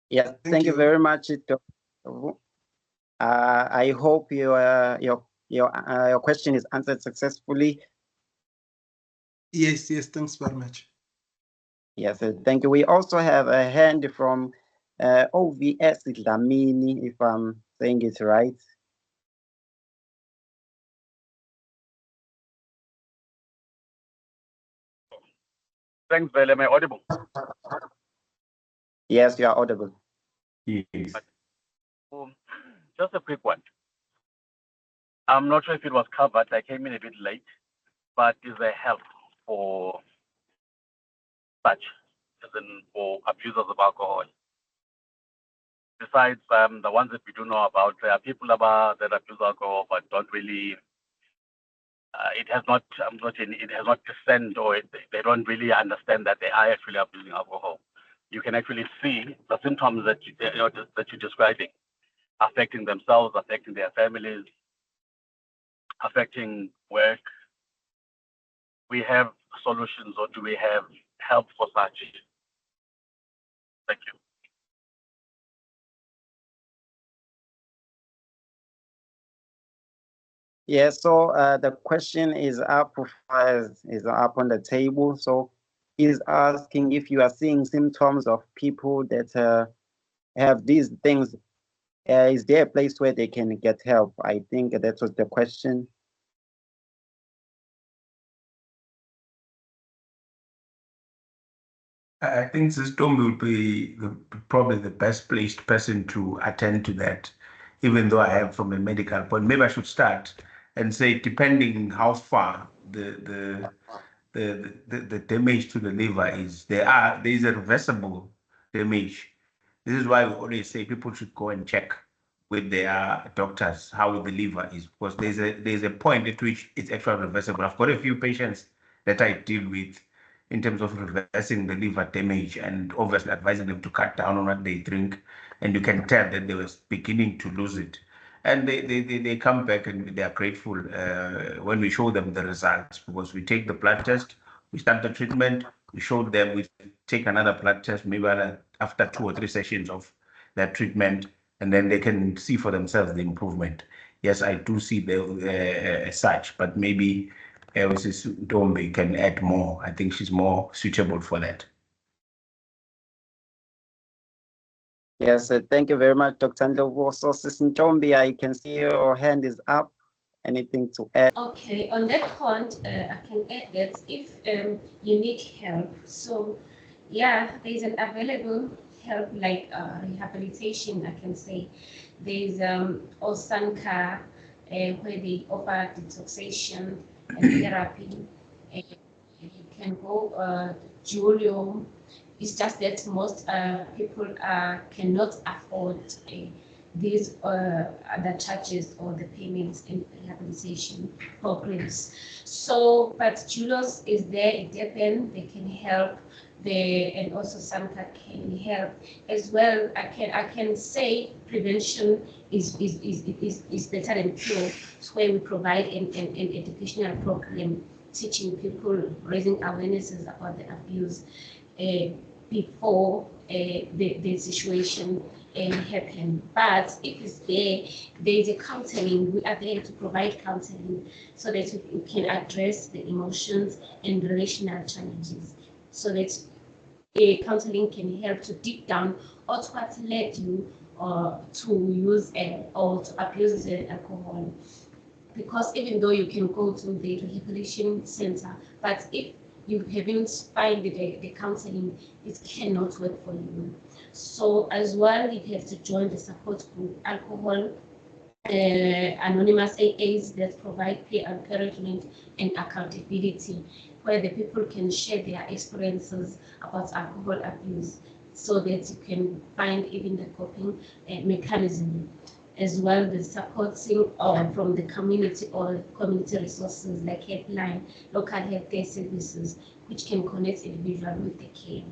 Yes, thank you very much, Dr. I hope your question is answered successfully. Yes, thanks very much. Yes, thank you. We also have a hand from OVS Dlamini, if I'm saying it right. Thanks, Vele. Am I audible? Yes, you are audible. Yes. Just a quick one. I'm not sure if it was covered. I came in a bit late, but is there help for such, as in for abusers of alcohol? Besides the ones that we do know about, there are people about that abuse alcohol, but don't really. It has not descended, or they don't really understand that they are actually abusing alcohol. You can actually see the symptoms that you're describing, affecting themselves, affecting their families, affecting work. We have solutions, or do we have help for such? Thank you. Yes, so the question is up on the table. So he's asking if you are seeing symptoms of people that have these things. Is there a place where they can get help? I think that was the question. I think Sister will be probably the best placed person to attend to that, even though I have from a medical point. Maybe I should start and say, depending how far the damage to the liver is, there is a reversible damage. This is why we always say people should go and check with their doctors how the liver is, because there's a point at which it's actually reversible. I've got a few patients that I deal with in terms of reversing the liver damage, and obviously advising them to cut down on what they drink. And you can tell that they were beginning to lose it. And they come back and they are grateful when we show them the results, because we take the blood test, we start the treatment, we show them, we take another blood test, maybe after 2 or 3 sessions of that treatment, and then they can see for themselves the improvement. Yes, I do see the such, but maybe Mrs. Ntombi can add more. I think she's more suitable for that. Yes, thank you very much, Dr. Ndlovu. So, Sister Ntombi, I can see your hand is up. Anything to add? Okay, on that point, I can add that if you need help, so yeah, there's an available help like rehabilitation, I can say. There's Osanka, where they offer detoxation and therapy. You can go Julio. It's just that most people cannot afford these other charges or the payments in rehabilitation programs. So, but Julius is there, it depends, they can help. And also Sanka can help as well. I can say prevention is better than cure. It's where we provide an educational program teaching people, raising awarenesses about the abuse before the situation happen. But if it's there is a counseling. We are there to provide counseling so that you can address the emotions and relational challenges, so that a counseling can help to deep down or to what led you to use or to abuse alcohol. Because even though you can go to the rehabilitation center, but if you haven't found the counseling, it cannot work for you. So as well, you have to join the support group, alcohol anonymous AAs that provide peer encouragement and accountability, where the people can share their experiences about alcohol abuse, so that you can find even the coping mechanism. As well, the supporting from the community or community resources like helpline, local healthcare services, which can connect individual with the care.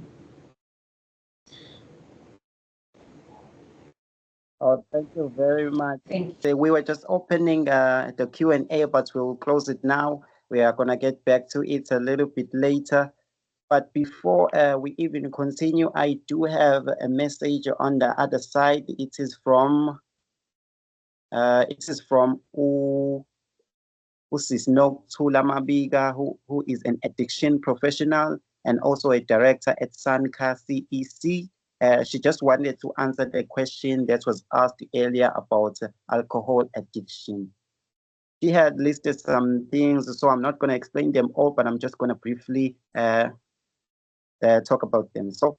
Oh, thank you very much. Thank you. We were just opening the Q&A, but we'll close it now. We are going to get back to it a little bit later. But before we even continue, I do have a message on the other side. It is from Usisno Tulamabiga, who is an addiction professional and also a director at SANCA CEC. She just wanted to answer the question that was asked earlier about alcohol addiction. She had listed some things, so I'm not going to explain them all, but I'm just going to briefly talk about them. So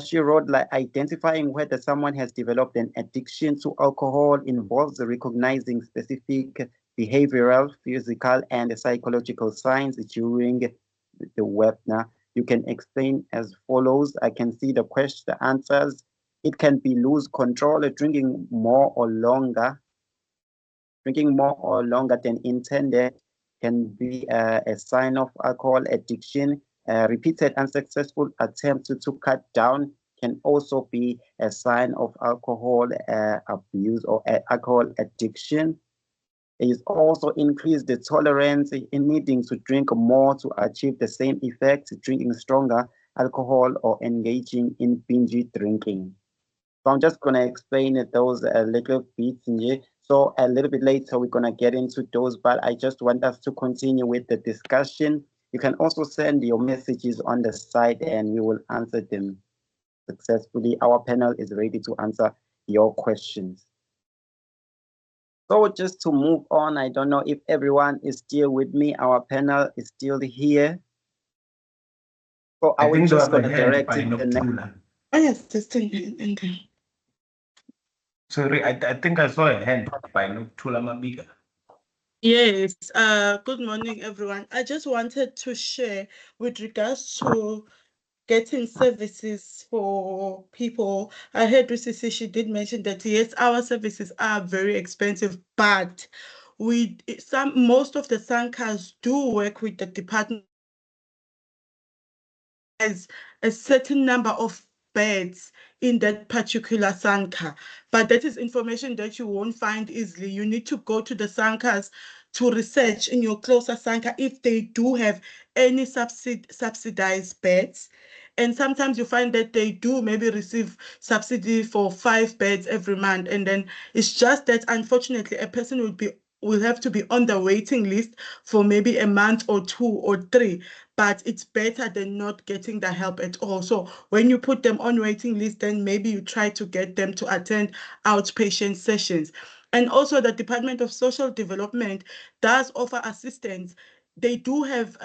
she wrote, like, identifying whether someone has developed an addiction to alcohol involves recognizing specific behavioral, physical, and psychological signs during the webinar. You can explain as follows. I can see the question, the answers. It can be lose control, drinking more or longer than intended, can be a sign of alcohol addiction. Repeated unsuccessful attempts to cut down can also be a sign of alcohol abuse or alcohol addiction. There is also increased the tolerance in needing to drink more to achieve the same effect, drinking stronger alcohol or engaging in binge drinking. So I'm just going to explain those a little bit here. So a little bit later, we're going to get into those, but I just want us to continue with the discussion. You can also send your messages on the side and we will answer them successfully. Our panel is ready to answer your questions. So just to move on, I don't know if everyone is still with me. Our panel is still here. So I will just going to direct it the next. Oh, yes, this thing. Sorry, I think I saw a hand by Noctula Mabiga. Yes, good morning, everyone. I just wanted to share with regards to getting services for people. I heard Lucy, she did mention that, yes, our services are very expensive, but most of the SANCAs do work with the department as a certain number of beds in that particular SANCA, but that is information that you won't find easily. You need to go to the SANCAs to research in your closer SANCA if they do have any subsidized beds. And sometimes you find that they do maybe receive subsidy for 5 beds every month. And then it's just that, unfortunately, a person will have to be on the waiting list for maybe a month or 2 or 3. But it's better than not getting the help at all. So when you put them on waiting list, then maybe you try to get them to attend outpatient sessions. And also the Department of Social Development does offer assistance. They do have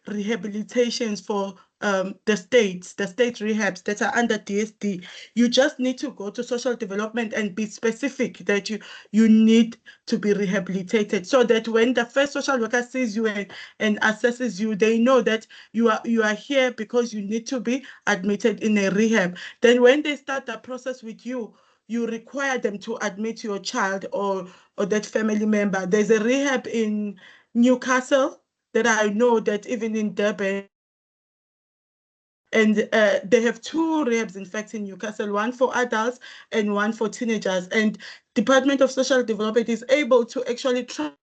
rehabilitations for the state rehabs that are under DSD. You just need to go to social development and be specific that you need to be rehabilitated, so that when the first social worker sees you and assesses you, they know that you are here because you need to be admitted in a rehab. Then when they start the process with you, you require them to admit your child or that family member. There's a rehab in Newcastle that I know that even in Durban, and they have 2 rehabs, in fact, in Newcastle, one for adults and one for teenagers. And Department of Social Development is able to actually travel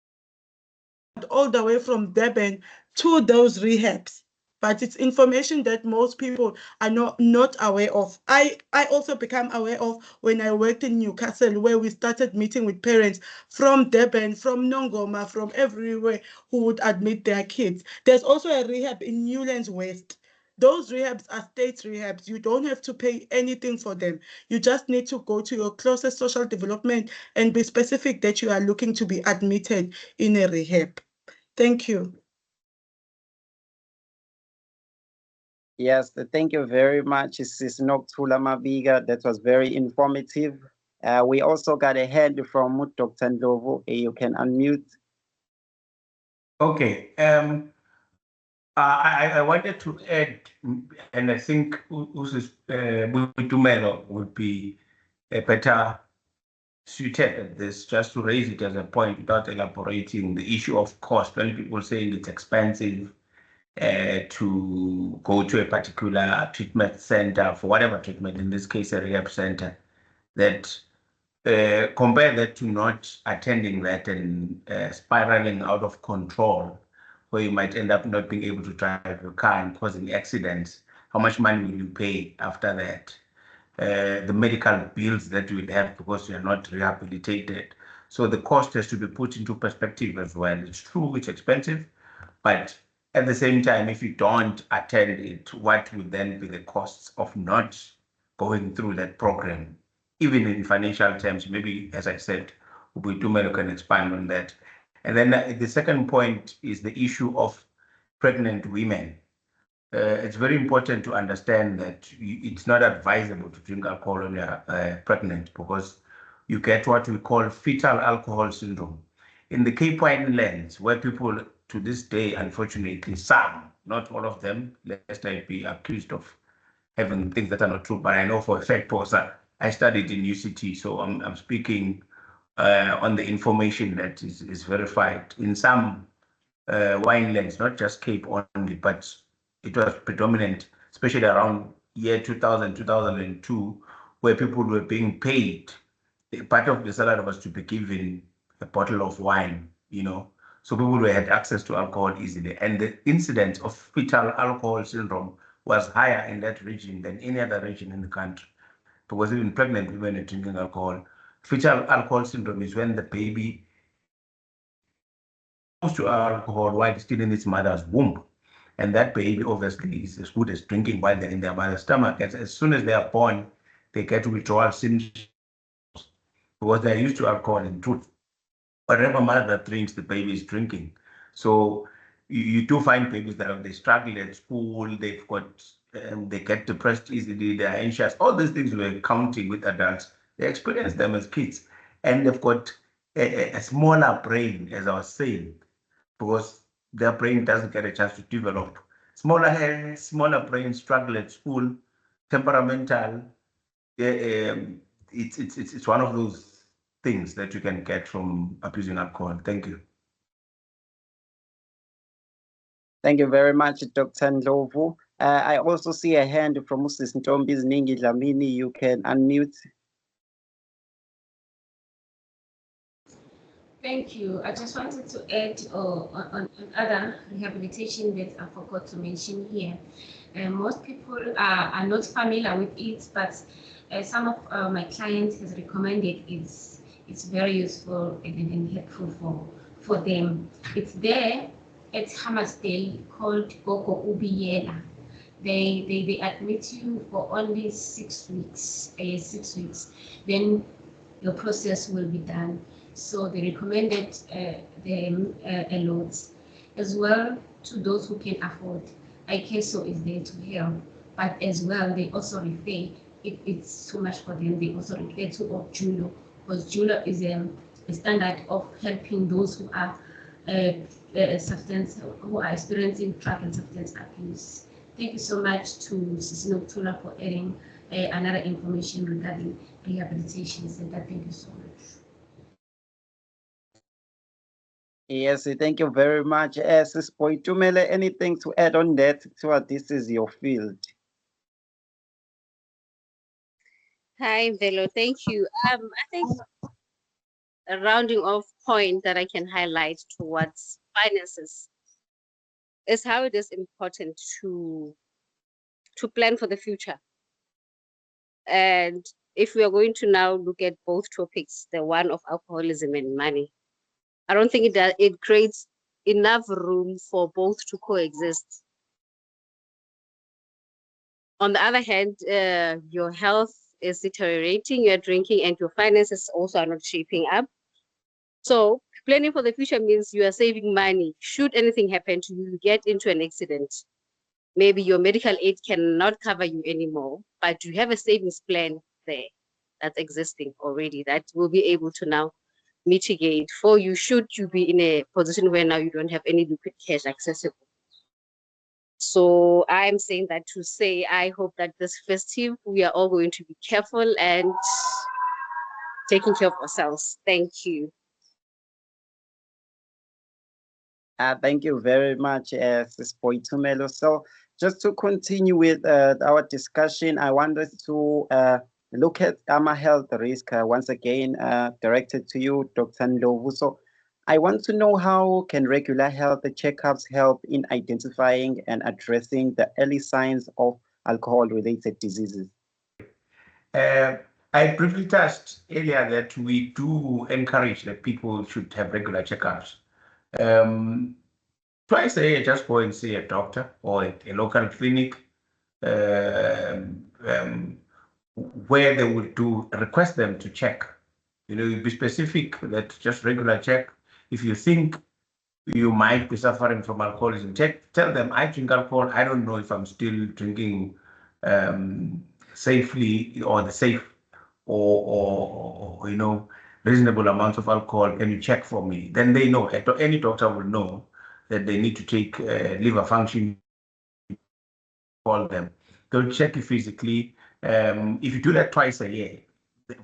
all the way from Durban to those rehabs but it's information that most people are not aware of. I also became aware of when I worked in Newcastle, where we started meeting with parents from Durban, from Nongoma, from everywhere, who would admit their kids. There's also a rehab in Newlands West. Those rehabs are state rehabs. You don't have to pay anything for them. You just need to go to your closest social development and be specific that you are looking to be admitted in a rehab. Thank you. Yes, thank you very much, Sis Nokuthula Mabiga. That was very informative. We also got a hand from Dr. Ndlovu. You can unmute. Okay. I wanted to add, and I think Boitumelo would be a better suited at this, just to raise it as a point without elaborating the issue of cost. When people saying it's expensive to go to a particular treatment center for whatever treatment, in this case a rehab center, that compare that to not attending that and spiraling out of control, where you might end up not being able to drive your car and causing accidents. How much money will you pay after that? The medical bills that you will have because you are not rehabilitated. So the cost has to be put into perspective as well. It's true, it's expensive, but at the same time, if you don't attend it, what would then be the costs of not going through that program? Even in financial terms, maybe, as I said, Boitumelo can expand on that. And then the second point is the issue of pregnant women. It's very important to understand that it's not advisable to drink alcohol when you're pregnant, because you get what we call fetal alcohol syndrome. In the Cape Winelands, where people to this day, unfortunately, some, not all of them, lest I be accused of having things that are not true, but I know for a fact, because I studied in UCT, so I'm speaking on the information that is verified. In some winelands, not just Cape only, but it was predominant, especially around year 2000, 2002, where people were being paid. Part of the salary was to be given a bottle of wine, so people had access to alcohol easily. And the incidence of fetal alcohol syndrome was higher in that region than any other region in the country, because even pregnant women are drinking alcohol. Fetal alcohol syndrome is when the baby goes to alcohol while still in its mother's womb. And that baby obviously is as good as drinking while they're in their mother's stomach. As soon as they are born, they get withdrawal symptoms because they're used to alcohol in truth. Whatever mother drinks, the baby is drinking. So you do find babies that they struggle at school, they've got, they get depressed easily, they're anxious. All these things we're counting with adults, they experience them as kids. And they've got a smaller brain, as I was saying, because their brain doesn't get a chance to develop. Smaller head, smaller brain, struggle at school, temperamental. It's one of those things that you can get from abusing alcohol. Thank you. Thank you very much, Dr. Ndlovu. I also see a hand from Mrs. Ntombi Ziningi Dlamini. You can unmute. Thank you. I just wanted to add on other rehabilitation that I forgot to mention here. Most people are not familiar with it, but some of my clients has recommended it's very useful and helpful for them. It's there at Hammersdale called Gogo Ubiyela. They admit you for only 6 weeks, 6 weeks. Then your process will be done. So they recommended them a lot. As well, to those who can afford, ICASO is there to help, but as well, they also refer, if it's too much for them, they also refer to Julo, because Julo is a standard of helping those who are experiencing drug and substance abuse. Thank you so much to Sis Nokuthula for adding another information regarding rehabilitation center. Thank you so much. Yes, thank you very much. Sis Boitumelo, anything to add on that? So this is your field. Hi, Velo. Thank you. I think a rounding off point that I can highlight towards finances. is how it is important to plan for the future. And if we are going to now look at both topics, the one of alcoholism and money, I don't think it creates enough room for both to coexist. On the other hand, your health is deteriorating, you're drinking, and your finances also are not shaping up. So planning for the future means you are saving money. Should anything happen to you, you get into an accident, maybe your medical aid cannot cover you anymore, but you have a savings plan there that's existing already that will be able to now mitigate for you should you be in a position where now you don't have any liquid cash accessible. So I'm saying that to say, I hope that this festive, we are all going to be careful and taking care of ourselves. Thank you. Thank you very much, Sis Boitumelo. So just to continue with our discussion, I wanted to look at AMA health risk once again, directed to you, Dr. Ndlovu. So I want to know how can regular health checkups help in identifying and addressing the early signs of alcohol-related diseases? I briefly touched earlier that we do encourage that people should have regular checkups. Twice a year, just go and see a doctor or a local clinic where they would request them to check. You know, be specific that just regular check. If you think you might be suffering from alcoholism, tell them, I drink alcohol. I don't know if I'm still drinking safely or the safe or you know, reasonable amounts of alcohol. Can you check for me? Then they know, any doctor will know that they need to take liver function, call them. They'll check you physically. If you do that twice a year,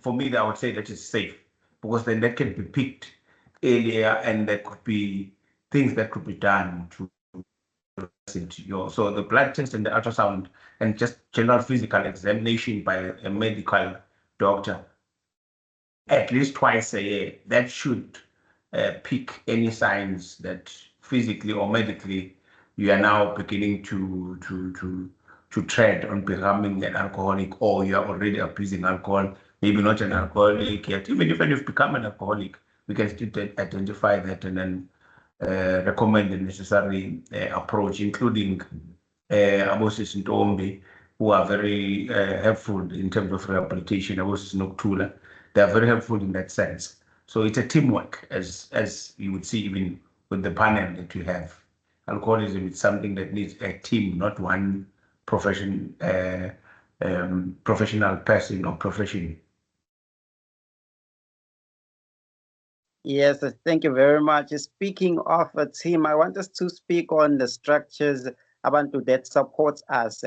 for me, I would say that is safe because then that can be picked earlier and there could be things that could be done to so the blood test and the ultrasound and just general physical examination by a medical doctor at least twice a year, that should pick any signs that physically or medically you are now beginning to tread on becoming an alcoholic, or you are already abusing alcohol, maybe not an alcoholic yet. Even if you've become an alcoholic, we can still identify that and then recommend the necessary approach, including Abosis Ntombi, who are very helpful in terms of rehabilitation. Abosis Noktula, they are very helpful in that sense. So it's a teamwork, as you would see even with the panel that we have. Alcoholism is something that needs a team, not one professional person or profession. Yes, thank you very much. Speaking of a team, I want us to speak on the structures Abantu that supports us.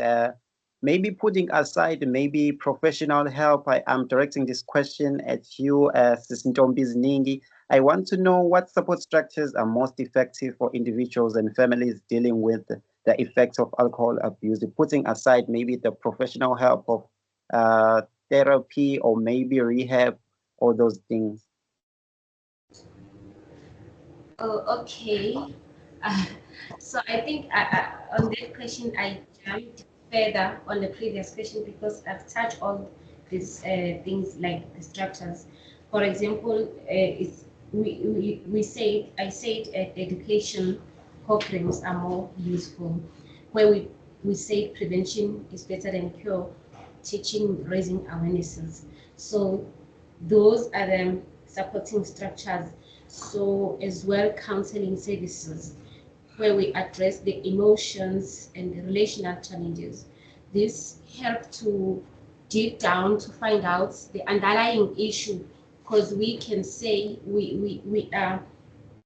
Maybe putting aside maybe professional help, I'm directing this question at you, Sis Ntombi Ziningi. I want to know what support structures are most effective for individuals and families dealing with the effects of alcohol abuse, putting aside maybe the professional help of therapy or maybe rehab, all those things. Oh, okay. So I think on that question, I jumped further on the previous question because I've touched on these things like the structures. For example, I said education programs are more useful, where we say prevention is better than cure, teaching, raising awarenesses. So those are the supporting structures. So as well, counseling services where we address the emotions and the relational challenges. This help to dig down to find out the underlying issue, because we can say we are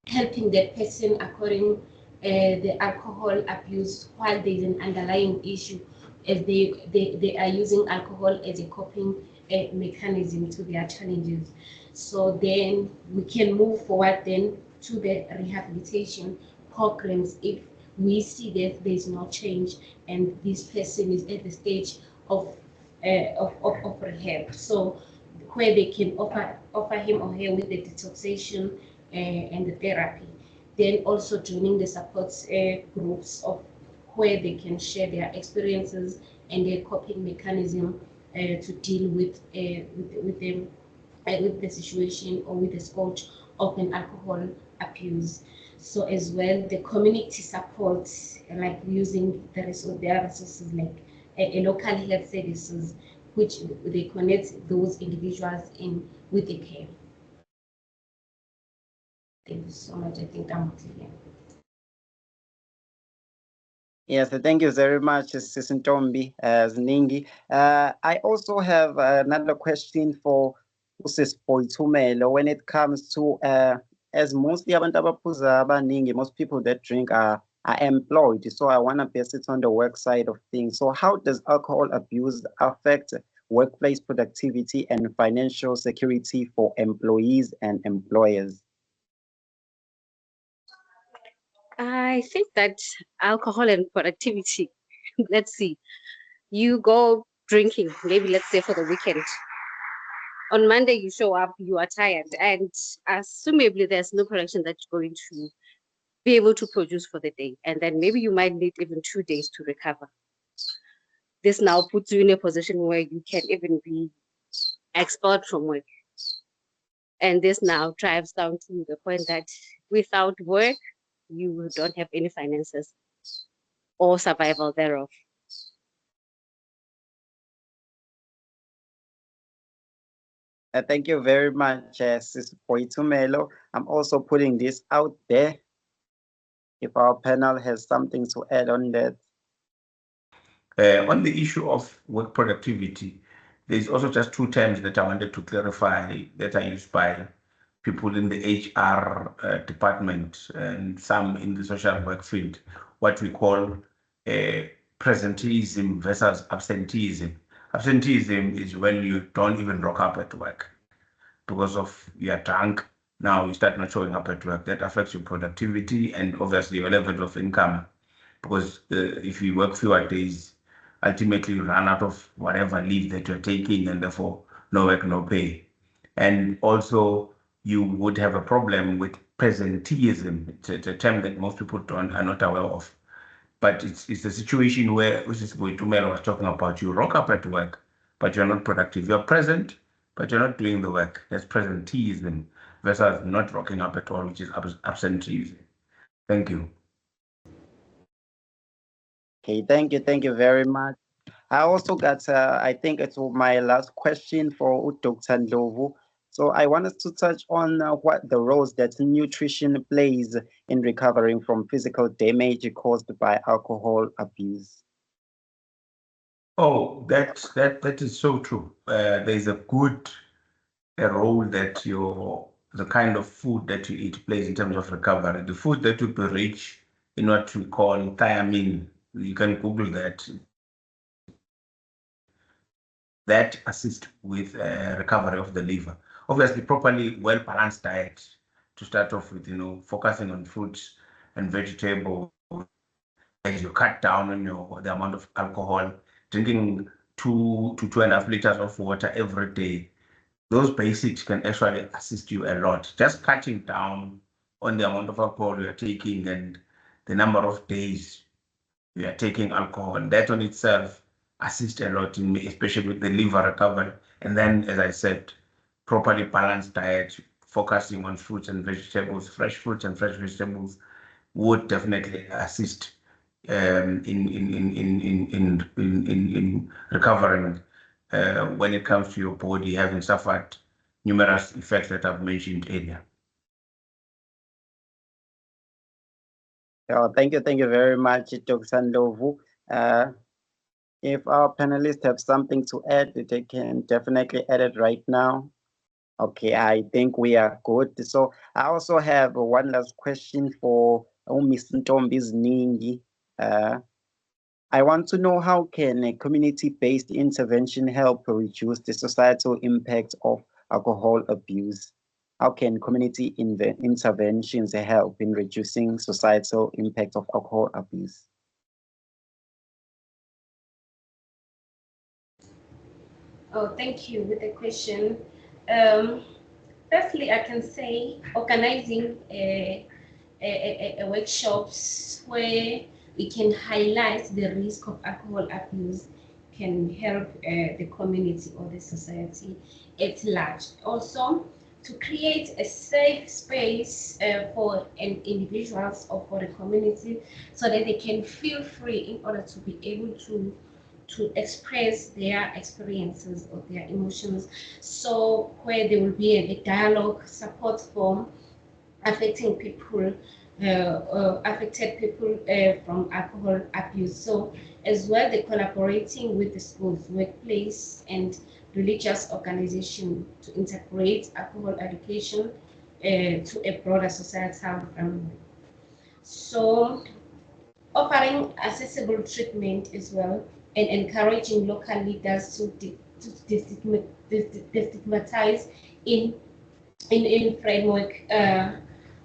helping that person according the alcohol abuse while there's an underlying issue as they are using alcohol as a coping mechanism to their challenges. So then we can move forward then to the rehabilitation programs if we see that there's no change and this person is at the stage of rehab. So where they can offer him or her with the detoxation and the therapy. then also joining the support groups of where they can share their experiences and their coping mechanism to deal with the situation or with the scourge of an alcohol abuse. So as well, the community support, like using their resources like a local health services, which they connect those individuals in with the care. Thank you so much. I think I'm clear. Yes, thank you very much, Sisintombi Ziningi. I also have another question for Sis Poitumelo when it comes to as mostly abantu abaphuza abaningi, most people that drink are employed. So I want to base it on the work side of things. So how does alcohol abuse affect workplace productivity and financial security for employees and employers? I think that alcohol and productivity, let's see, you go drinking, maybe let's say for the weekend. On Monday, you show up, you are tired, and assumably there's no production that you're going to be able to produce for the day. And then maybe you might need even 2 days to recover. This now puts you in a position where you can even be expelled from work. And this now drives down to the point that without work, you don't have any finances or survival thereof. Thank you very much, Sis Poitumelo. I'm also putting this out there. If our panel has something to add on that. On the issue of work productivity, there's also just 2 terms that I wanted to clarify that are used by people in the HR department and some in the social work field, what we call presenteeism versus absenteeism. Absenteeism is when you don't even rock up at work because of you're drunk. Now you start not showing up at work. That affects your productivity and obviously your level of income, because if you work fewer days, ultimately you run out of whatever leave that you're taking, and therefore no work, no pay. And also you would have a problem with presenteeism. It's a term that most people are not aware of. But it's a situation where, which is what Tumelo was talking about, you rock up at work, but you're not productive. You're present, but you're not doing the work. That's presenteeism versus not rocking up at all, which is absenteeism. Thank you. Okay, thank you very much. I also got, I think it's my last question for Dr. Ndlovu. So I wanted to touch on what the roles that nutrition plays in recovering from physical damage caused by alcohol abuse. Oh, that is so true. There's a role that the kind of food that you eat plays in terms of recovery. The food that will be rich in what we call thiamine, you can Google that. That assist with recovery of the liver. Obviously, properly well-balanced diet to start off with, focusing on fruits and vegetables. As you cut down on the amount of alcohol, drinking 2 to 2.5 liters of water every day. Those basics can actually assist you a lot. Just cutting down on the amount of alcohol you are taking and the number of days you are taking alcohol, that on itself assists a lot in me, especially with the liver recovery. And then, as I said, properly balanced diet, focusing on fruits and vegetables, fresh fruits and fresh vegetables would definitely assist in recovering when it comes to your body having suffered numerous effects that I've mentioned earlier. Thank you very much, Dr. Ndlovu. If our panelists have something to add, they can definitely add it right now. Okay, I think we are good. So I also have one last question for Ms. Ntombi Ziningi. I want to know, how can a community-based intervention help reduce the societal impact of alcohol abuse? How can community interventions help in reducing societal impact of alcohol abuse? Oh, thank you with the question. Firstly, I can say organizing workshops where we can highlight the risk of alcohol abuse, can help the community or the society at large. Also, to create a safe space for individuals or for the community so that they can feel free in order to be able to express their experiences or their emotions. So where there will be a dialogue support form affected people from alcohol abuse. So as well, the collaborating with the schools, workplace, and religious organization to integrate alcohol education to a broader societal framework. So offering accessible treatment as well and encouraging local leaders to destigmatize in framework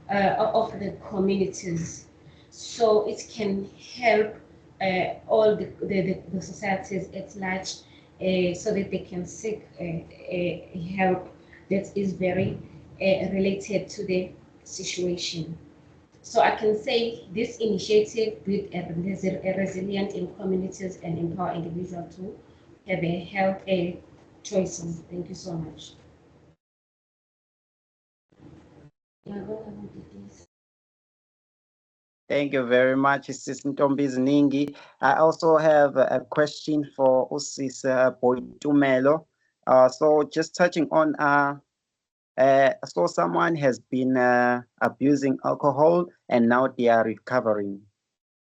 of the communities. So it can help all the societies at large so that they can seek help that is very related to the situation. So I can say this initiative build a resilient in communities and empower individuals to have a health choices. Thank you so much. Thank you very much, Sis Ntombizi Ningi. I also have a question for Usis Boitumelo. So just touching on, so someone has been abusing alcohol and now they are recovering.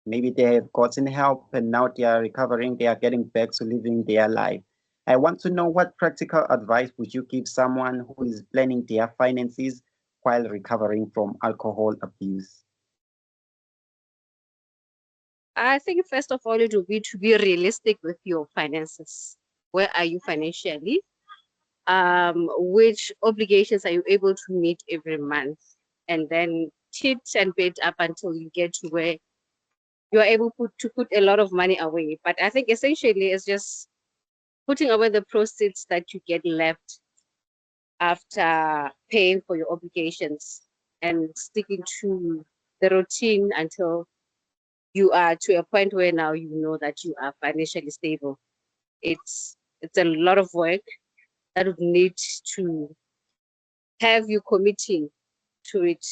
Maybe they have gotten help and now they are recovering, they are getting back to living their life. I want to know what practical advice would you give someone who is planning their finances while recovering from alcohol abuse? I think first of all, it would be to be realistic with your finances. Where are you financially? Which obligations are you able to meet every month? And then chit and bit up until you get to where you are able to put a lot of money away. But I think essentially it's just putting away the proceeds that you get left after paying for your obligations and sticking to the routine until you are to a point where now you know that you are financially stable. It's a lot of work that would need to have you committing to it.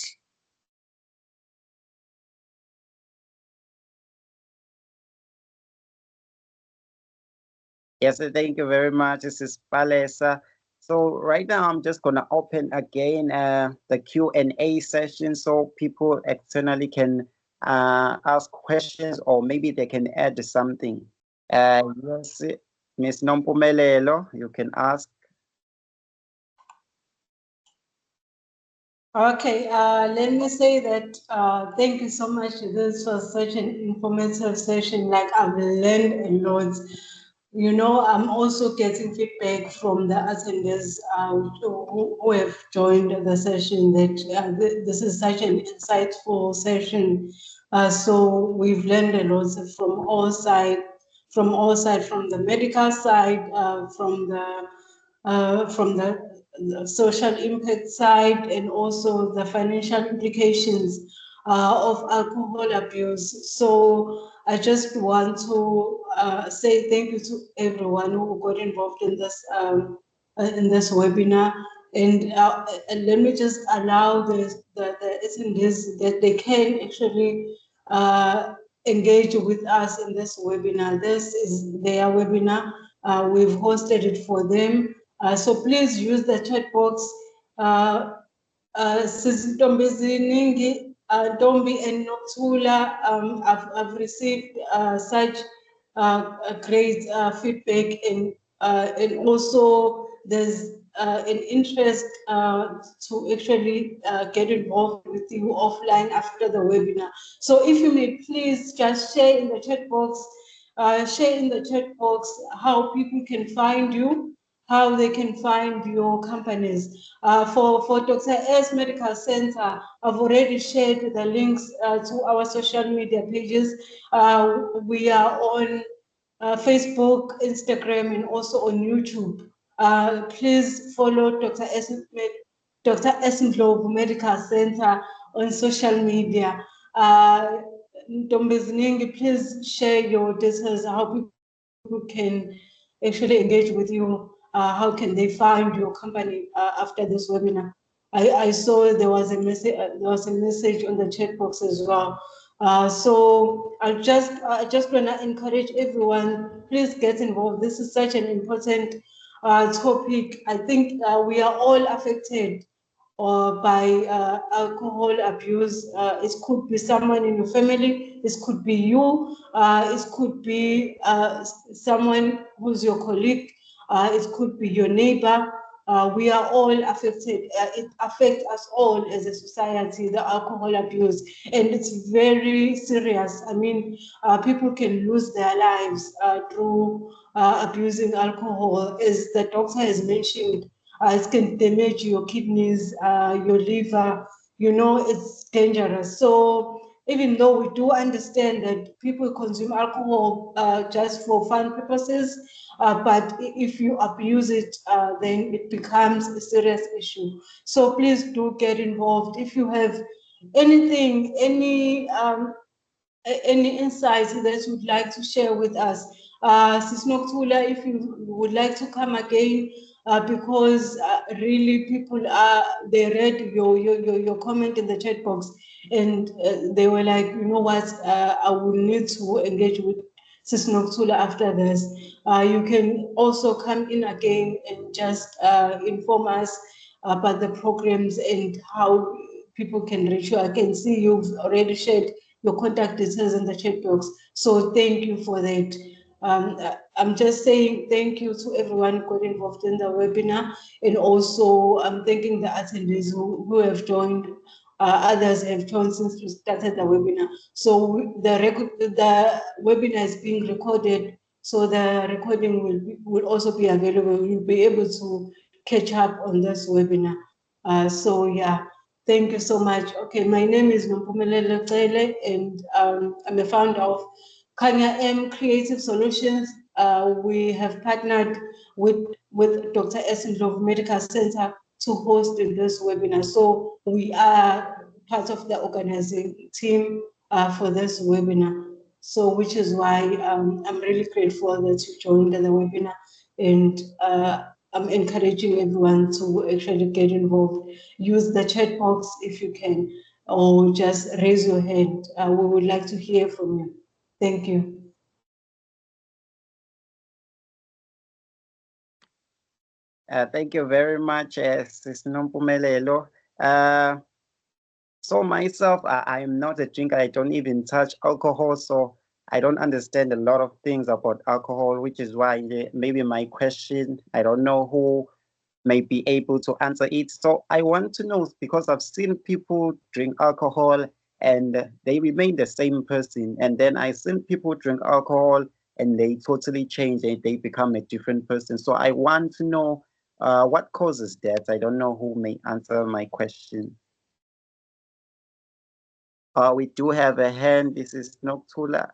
Yes, thank you very much. This is Palesa. So right now I'm just gonna open again the Q&A session so people externally can ask questions or maybe they can add something. Yes, Ms. Nompumelelo, you can ask. Okay, let me say that thank you so much. This was such an informative session. Like, I've learned a lot. You know, I'm also getting feedback from the attendees who have joined the session that this is such an insightful session. So we've learned a lot from all sides, from the medical side, from the social impact side, and also the financial implications of alcohol abuse. So I just want to say thank you to everyone who got involved in this webinar. And let me just allow the attendees that they can actually engage with us in this webinar. This is their webinar. We've hosted it for them. So please use the chat box. Sis Ntombizi Ningi, Ntombi and Noxula, I've received such great feedback, and also there's an interest to actually get involved with you offline after the webinar. So if you may please just share in the chat box, how people can find you, how they can find your companies. For Dr. S Medical Center, I've already shared the links to our social media pages. We are on Facebook, Instagram, and also on YouTube. Please follow Dr. S Ndlovu Medical Center on social media. Ntombiziningi, please share your details, how people can actually engage with you. How can they find your company after this webinar? I saw there was a message on the chat box as well. So I just want to encourage everyone, please get involved. This is such an important topic. I think we are all affected by alcohol abuse. It could be someone in your family, it could be you, it could be someone who's your colleague, it could be your neighbor. We are all affected. It affects us all as a society, the alcohol abuse, and it's very serious. I mean, people can lose their lives through abusing alcohol, as the doctor has mentioned. It can damage your kidneys, your liver. You know, it's dangerous. So even though we do understand that people consume alcohol just for fun purposes, but if you abuse it, then it becomes a serious issue. So please do get involved. If you have anything, any insights that you'd like to share with us, Sis Nokuthula, if you would like to come again, because really people they read your comment in the chat box, and they were like, you know what, I will need to engage with Sis Nokuthula after this. You can also come in again and just inform us about the programs and how people can reach you. I can see you've already shared your contact details in the chat box. So thank you for that. I'm just saying thank you to everyone who got involved in the webinar, and also I'm thanking the attendees who have joined. Others have joined since we started the webinar. So the webinar is being recorded, so the recording will also be available. You'll be able to catch up on this webinar. So yeah. Thank you so much. Okay, my name is Nompumelelo Cele, and I'm a founder of Kanya M Creative Solutions. We have partnered with Dr. Essendorf Medical Center to host this webinar. So we are part of the organizing team for this webinar. So which is why I'm really grateful that you joined the webinar, and I'm encouraging everyone to actually get involved. Use the chat box if you can, or just raise your hand. We would like to hear from you. Thank you. Thank you very much, Sis Nompumelelo. So myself, I am not a drinker. I don't even touch alcohol, so I don't understand a lot of things about alcohol, which is why maybe my question, I don't know who may be able to answer it. So I want to know, because I've seen people drink alcohol and they remain the same person. And then I've seen people drink alcohol and they totally change and they become a different person. So I want to know what causes that. I don't know who may answer my question. We do have a hand. This is Nokuthula.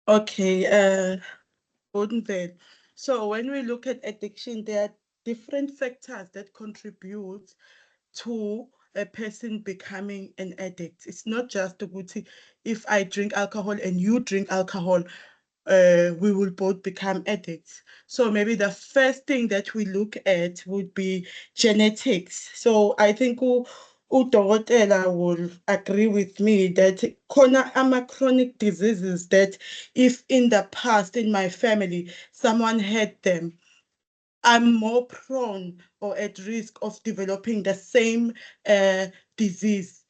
Okay, Bodenveld. So when we look at addiction, there are different factors that contribute to a person becoming an addict. It's not just ukuthi if I drink alcohol and you drink alcohol, we will both become addicts. So maybe the first thing that we look at would be genetics. So I think udokotela will agree with me that khona ama chronic diseases that if in the past in my family someone had them, I'm more prone or at risk of developing the same disease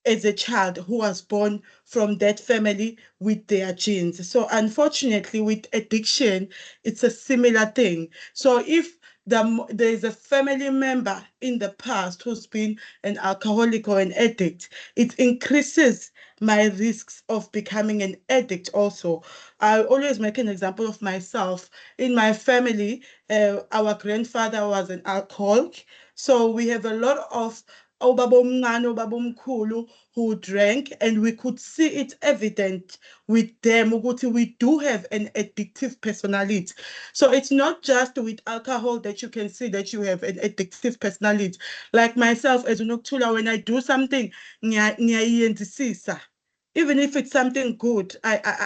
as a child who was born from that family with their genes. So unfortunately, with addiction, it's a similar thing. So if there is a family member in the past who's been an alcoholic or an addict, it increases my risks of becoming an addict also. I always make an example of myself. In my family, our grandfather was an alcoholic. So we have a lot of ubaba omncane, ubaba omkhulu who drank, and we could see it evident with them ukuthi we do have an addictive personality. So it's not just with alcohol that you can see that you have an addictive personality. Like myself, as uNokuthula, when I do something, ngiyayenzisisa. Even if it's something good, personality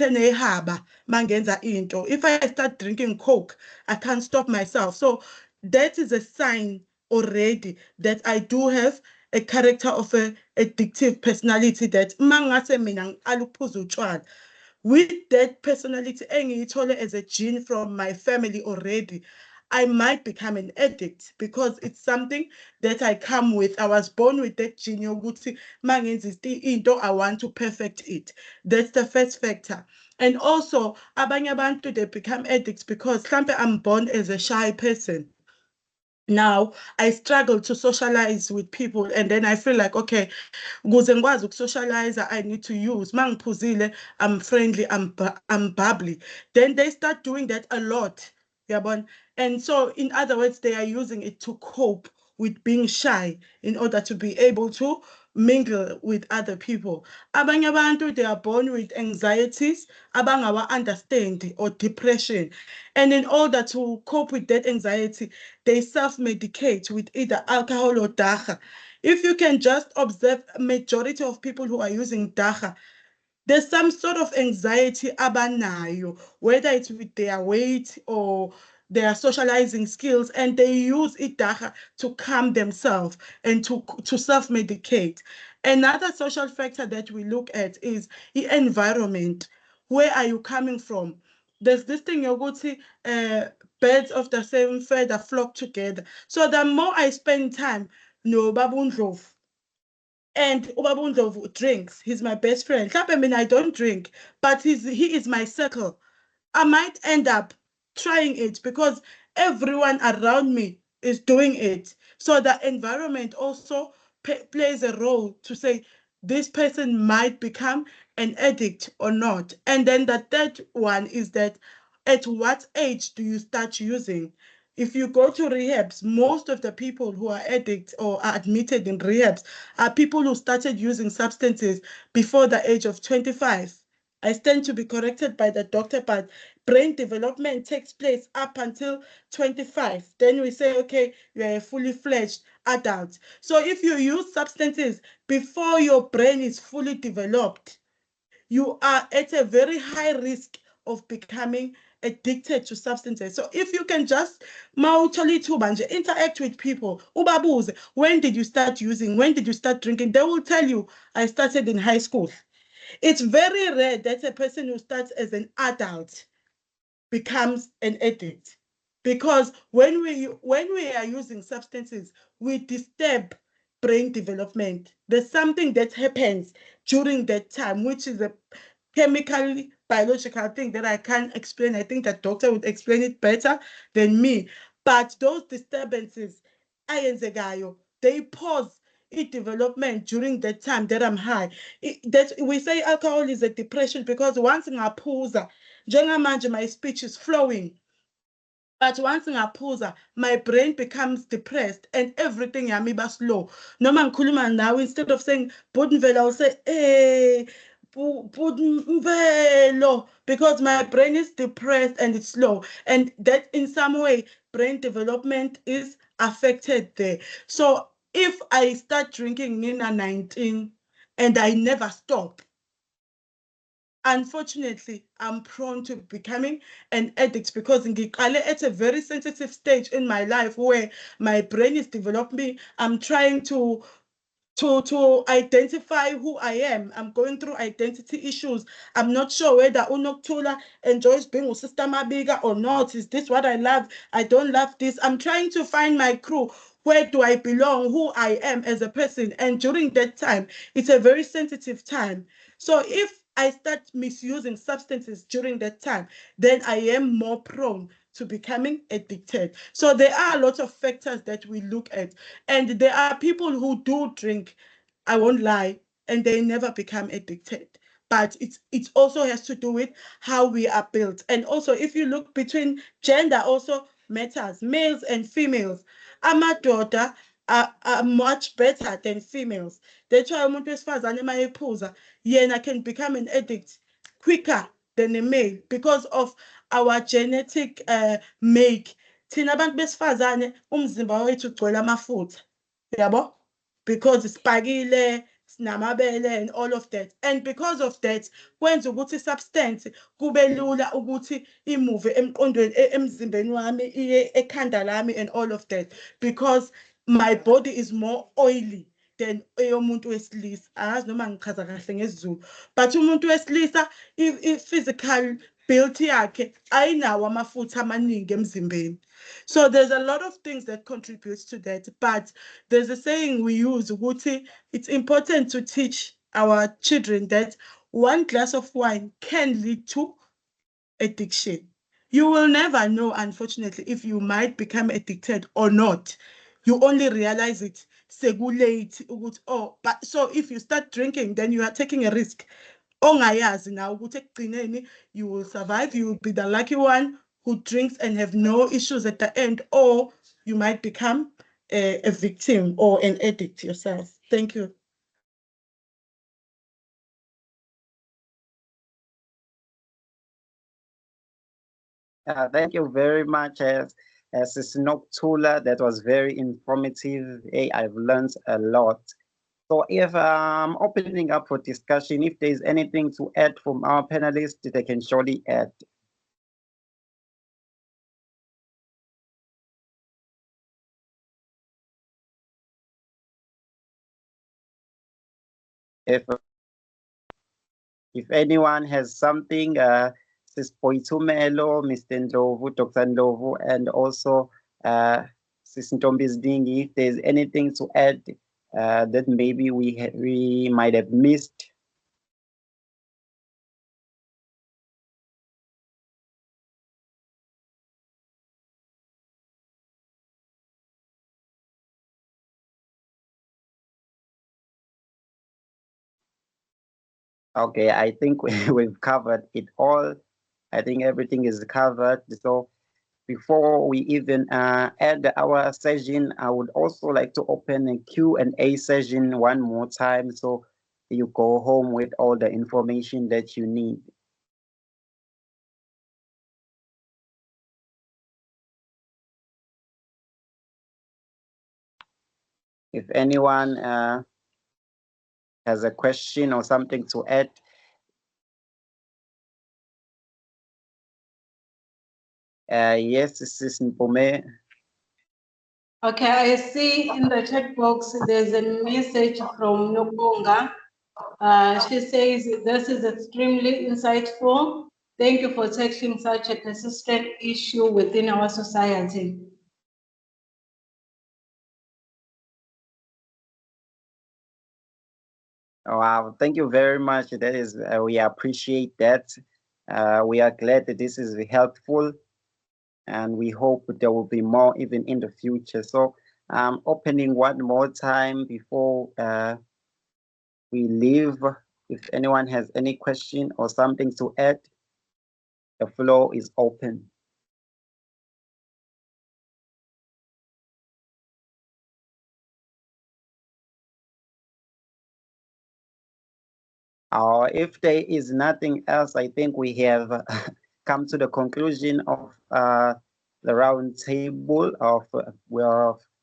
enehaba mangenza into. If I start drinking Coke, I can't stop myself. So that is a sign already that I do have a character of a addictive personality that mangase mina aluphuza utshwala. With that personality engiyithole as a gene from my family already, I might become an addict because it's something that I come with. I was born with that gene yokuthi mangenza into, I want to perfect it. That's the first factor. And also, abanye abantu, they become addicts because I'm born as a shy person. Now I struggle to socialize with people, and then I feel like, okay, ukuze ngikwazi ukusocialize, I need to use. Mangiphuzile, I'm friendly, I'm bubbly. Then they start doing that a lot. Yabon. And so, in other words, they are using it to cope with being shy in order to be able to mingle with other people. Abanye abantu, they are born with anxieties, abangawa understand, or depression. And in order to cope with that anxiety, they self-medicate with either alcohol or dagga. If you can just observe a majority of people who are using dagga, there's some sort of anxiety abanayo, whether it's with their weight or their socializing skills, and they use dagga to calm themselves and to self-medicate. Another social factor that we look at is the environment. Where are you coming from? There's this thing, Yoguti, birds of the same feather flock together. So the more I spend time, no babundlov, and Ubabundlovu drinks. He's my best friend. I mean, I don't drink, but he is my circle. I might end up trying it because everyone around me is doing it. So the environment also plays a role to say this person might become an addict or not. And then the third one is that at what age do you start using? If you go to rehabs, most of the people who are addicts or are admitted in rehabs are people who started using substances before the age of 25. I stand to be corrected by the doctor, but brain development takes place up until 25. Then we say, okay, you're a fully fledged adult. So if you use substances before your brain is fully developed, you are at a very high risk of becoming addicted to substances. So if you can just interact with people, ubabuze, when did you start using? When did you start drinking? They will tell you, I started in high school. It's very rare that a person who starts as an adult becomes an addict, because when we are using substances, we disturb brain development. There's something that happens during that time, which is a chemically biological thing that I can't explain. I think that doctor would explain it better than me. But those disturbances, they pause development during that time that I'm high. That we say alcohol is a depression because once ngaphuza, njengamanje my speech is flowing. But once ngaphuza, my brain becomes depressed and everything yami iba slow. Noma ngikhuluma nawe, instead of saying Budenvelo, I'll say, hey, Budenvelo, because my brain is depressed and it's slow. And that in some way, brain development is affected there. So if I start drinking Nina 19 and I never stop, unfortunately, I'm prone to becoming an addict because at a very sensitive stage in my life where my brain is developing. I'm trying to identify who I am. I'm going through identity issues. I'm not sure whether uNokuthula enjoys being with Sister Mabiga or not. Is this what I love? I don't love this. I'm trying to find my crew. Where do I belong? Who I am as a person? And during that time, it's a very sensitive time. So if I start misusing substances during that time, then I am more prone to becoming addicted. So there are a lot of factors that we look at. And there are people who do drink, I won't lie, and they never become addicted. But it also has to do with how we are built. And also, if you look between gender, also, matters, males and females. Amadoda are much better than females. That's why umuntu wesifazane uma ephuza, yena can become an addict quicker than a male because of our genetic make. Thina abantu besifazane umzimba wethu ugcwele amafutha. Yabo? Because sipakile, sinamabele and all of that. And because of that, kwenza ukuthi substance kube lula ukuthi imove emzimbeni wami iye ekhanda lami and all of that because my body is more oily than eyomuntu wesilisa. Angazi noma ngichaza kahle ngesiZulu. But umuntu wesilisa i-physical build yakhe ayinawo amafutha amaningi emzimbeni. So there's a lot of things that contributes to that. But there's a saying we use, ukuthi, it's important to teach our children that one glass of wine can lead to addiction. You will never know, unfortunately, if you might become addicted or not. You only realize it late. Oh, but so if you start drinking, then you are taking a risk. Ongayazi now, you will survive. You will be the lucky one who drinks and have no issues at the end, or you might become a victim or an addict yourself. Thank you. Thank you very much, Sis Nokuthula. That was very informative. Hey, I've learned a lot. So if I'm opening up for discussion, if there's anything to add from our panelists, they can surely add. If anyone has something, Sis Poitumelo, Mr. Ndlovu, Dr. Ndlovu, and also Sis Ntombizidingi, if there's anything to add that maybe we might have missed. Okay, I think we've covered it all. I think everything is covered. So before we even end our session, I would also like to open a Q&A session one more time so you go home with all the information that you need. If anyone has a question or something to add. Yes, this is Mpome. Okay, I see in the chat box there's a message from Nobonga. She says, this is extremely insightful. Thank you for tackling such a persistent issue within our society. Wow, thank you very much. That is, we appreciate that. We are glad that this is helpful, and we hope there will be more even in the future. So I'm opening one more time before we leave. If anyone has any question or something to add, the floor is open. If there is nothing else, I think we have come to the conclusion of the round table of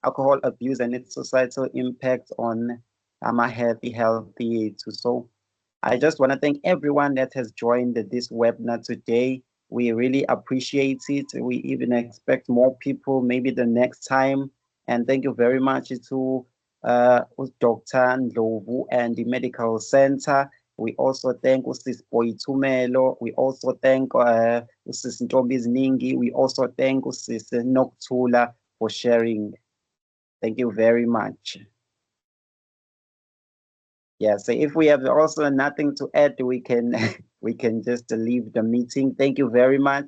alcohol abuse and its societal impact on a healthy too. So I just want to thank everyone that has joined this webinar today. We really appreciate it. We even expect more people maybe the next time. And thank you very much to Dr. Ndlovu and the Medical Center. We also thank Sis Poitumelo. We also thank Sis Ntombizidingi. We also thank Sis Nokuthula for sharing. Thank you very much. Yeah, so if we have also nothing to add, we can we can just leave the meeting. Thank you very much.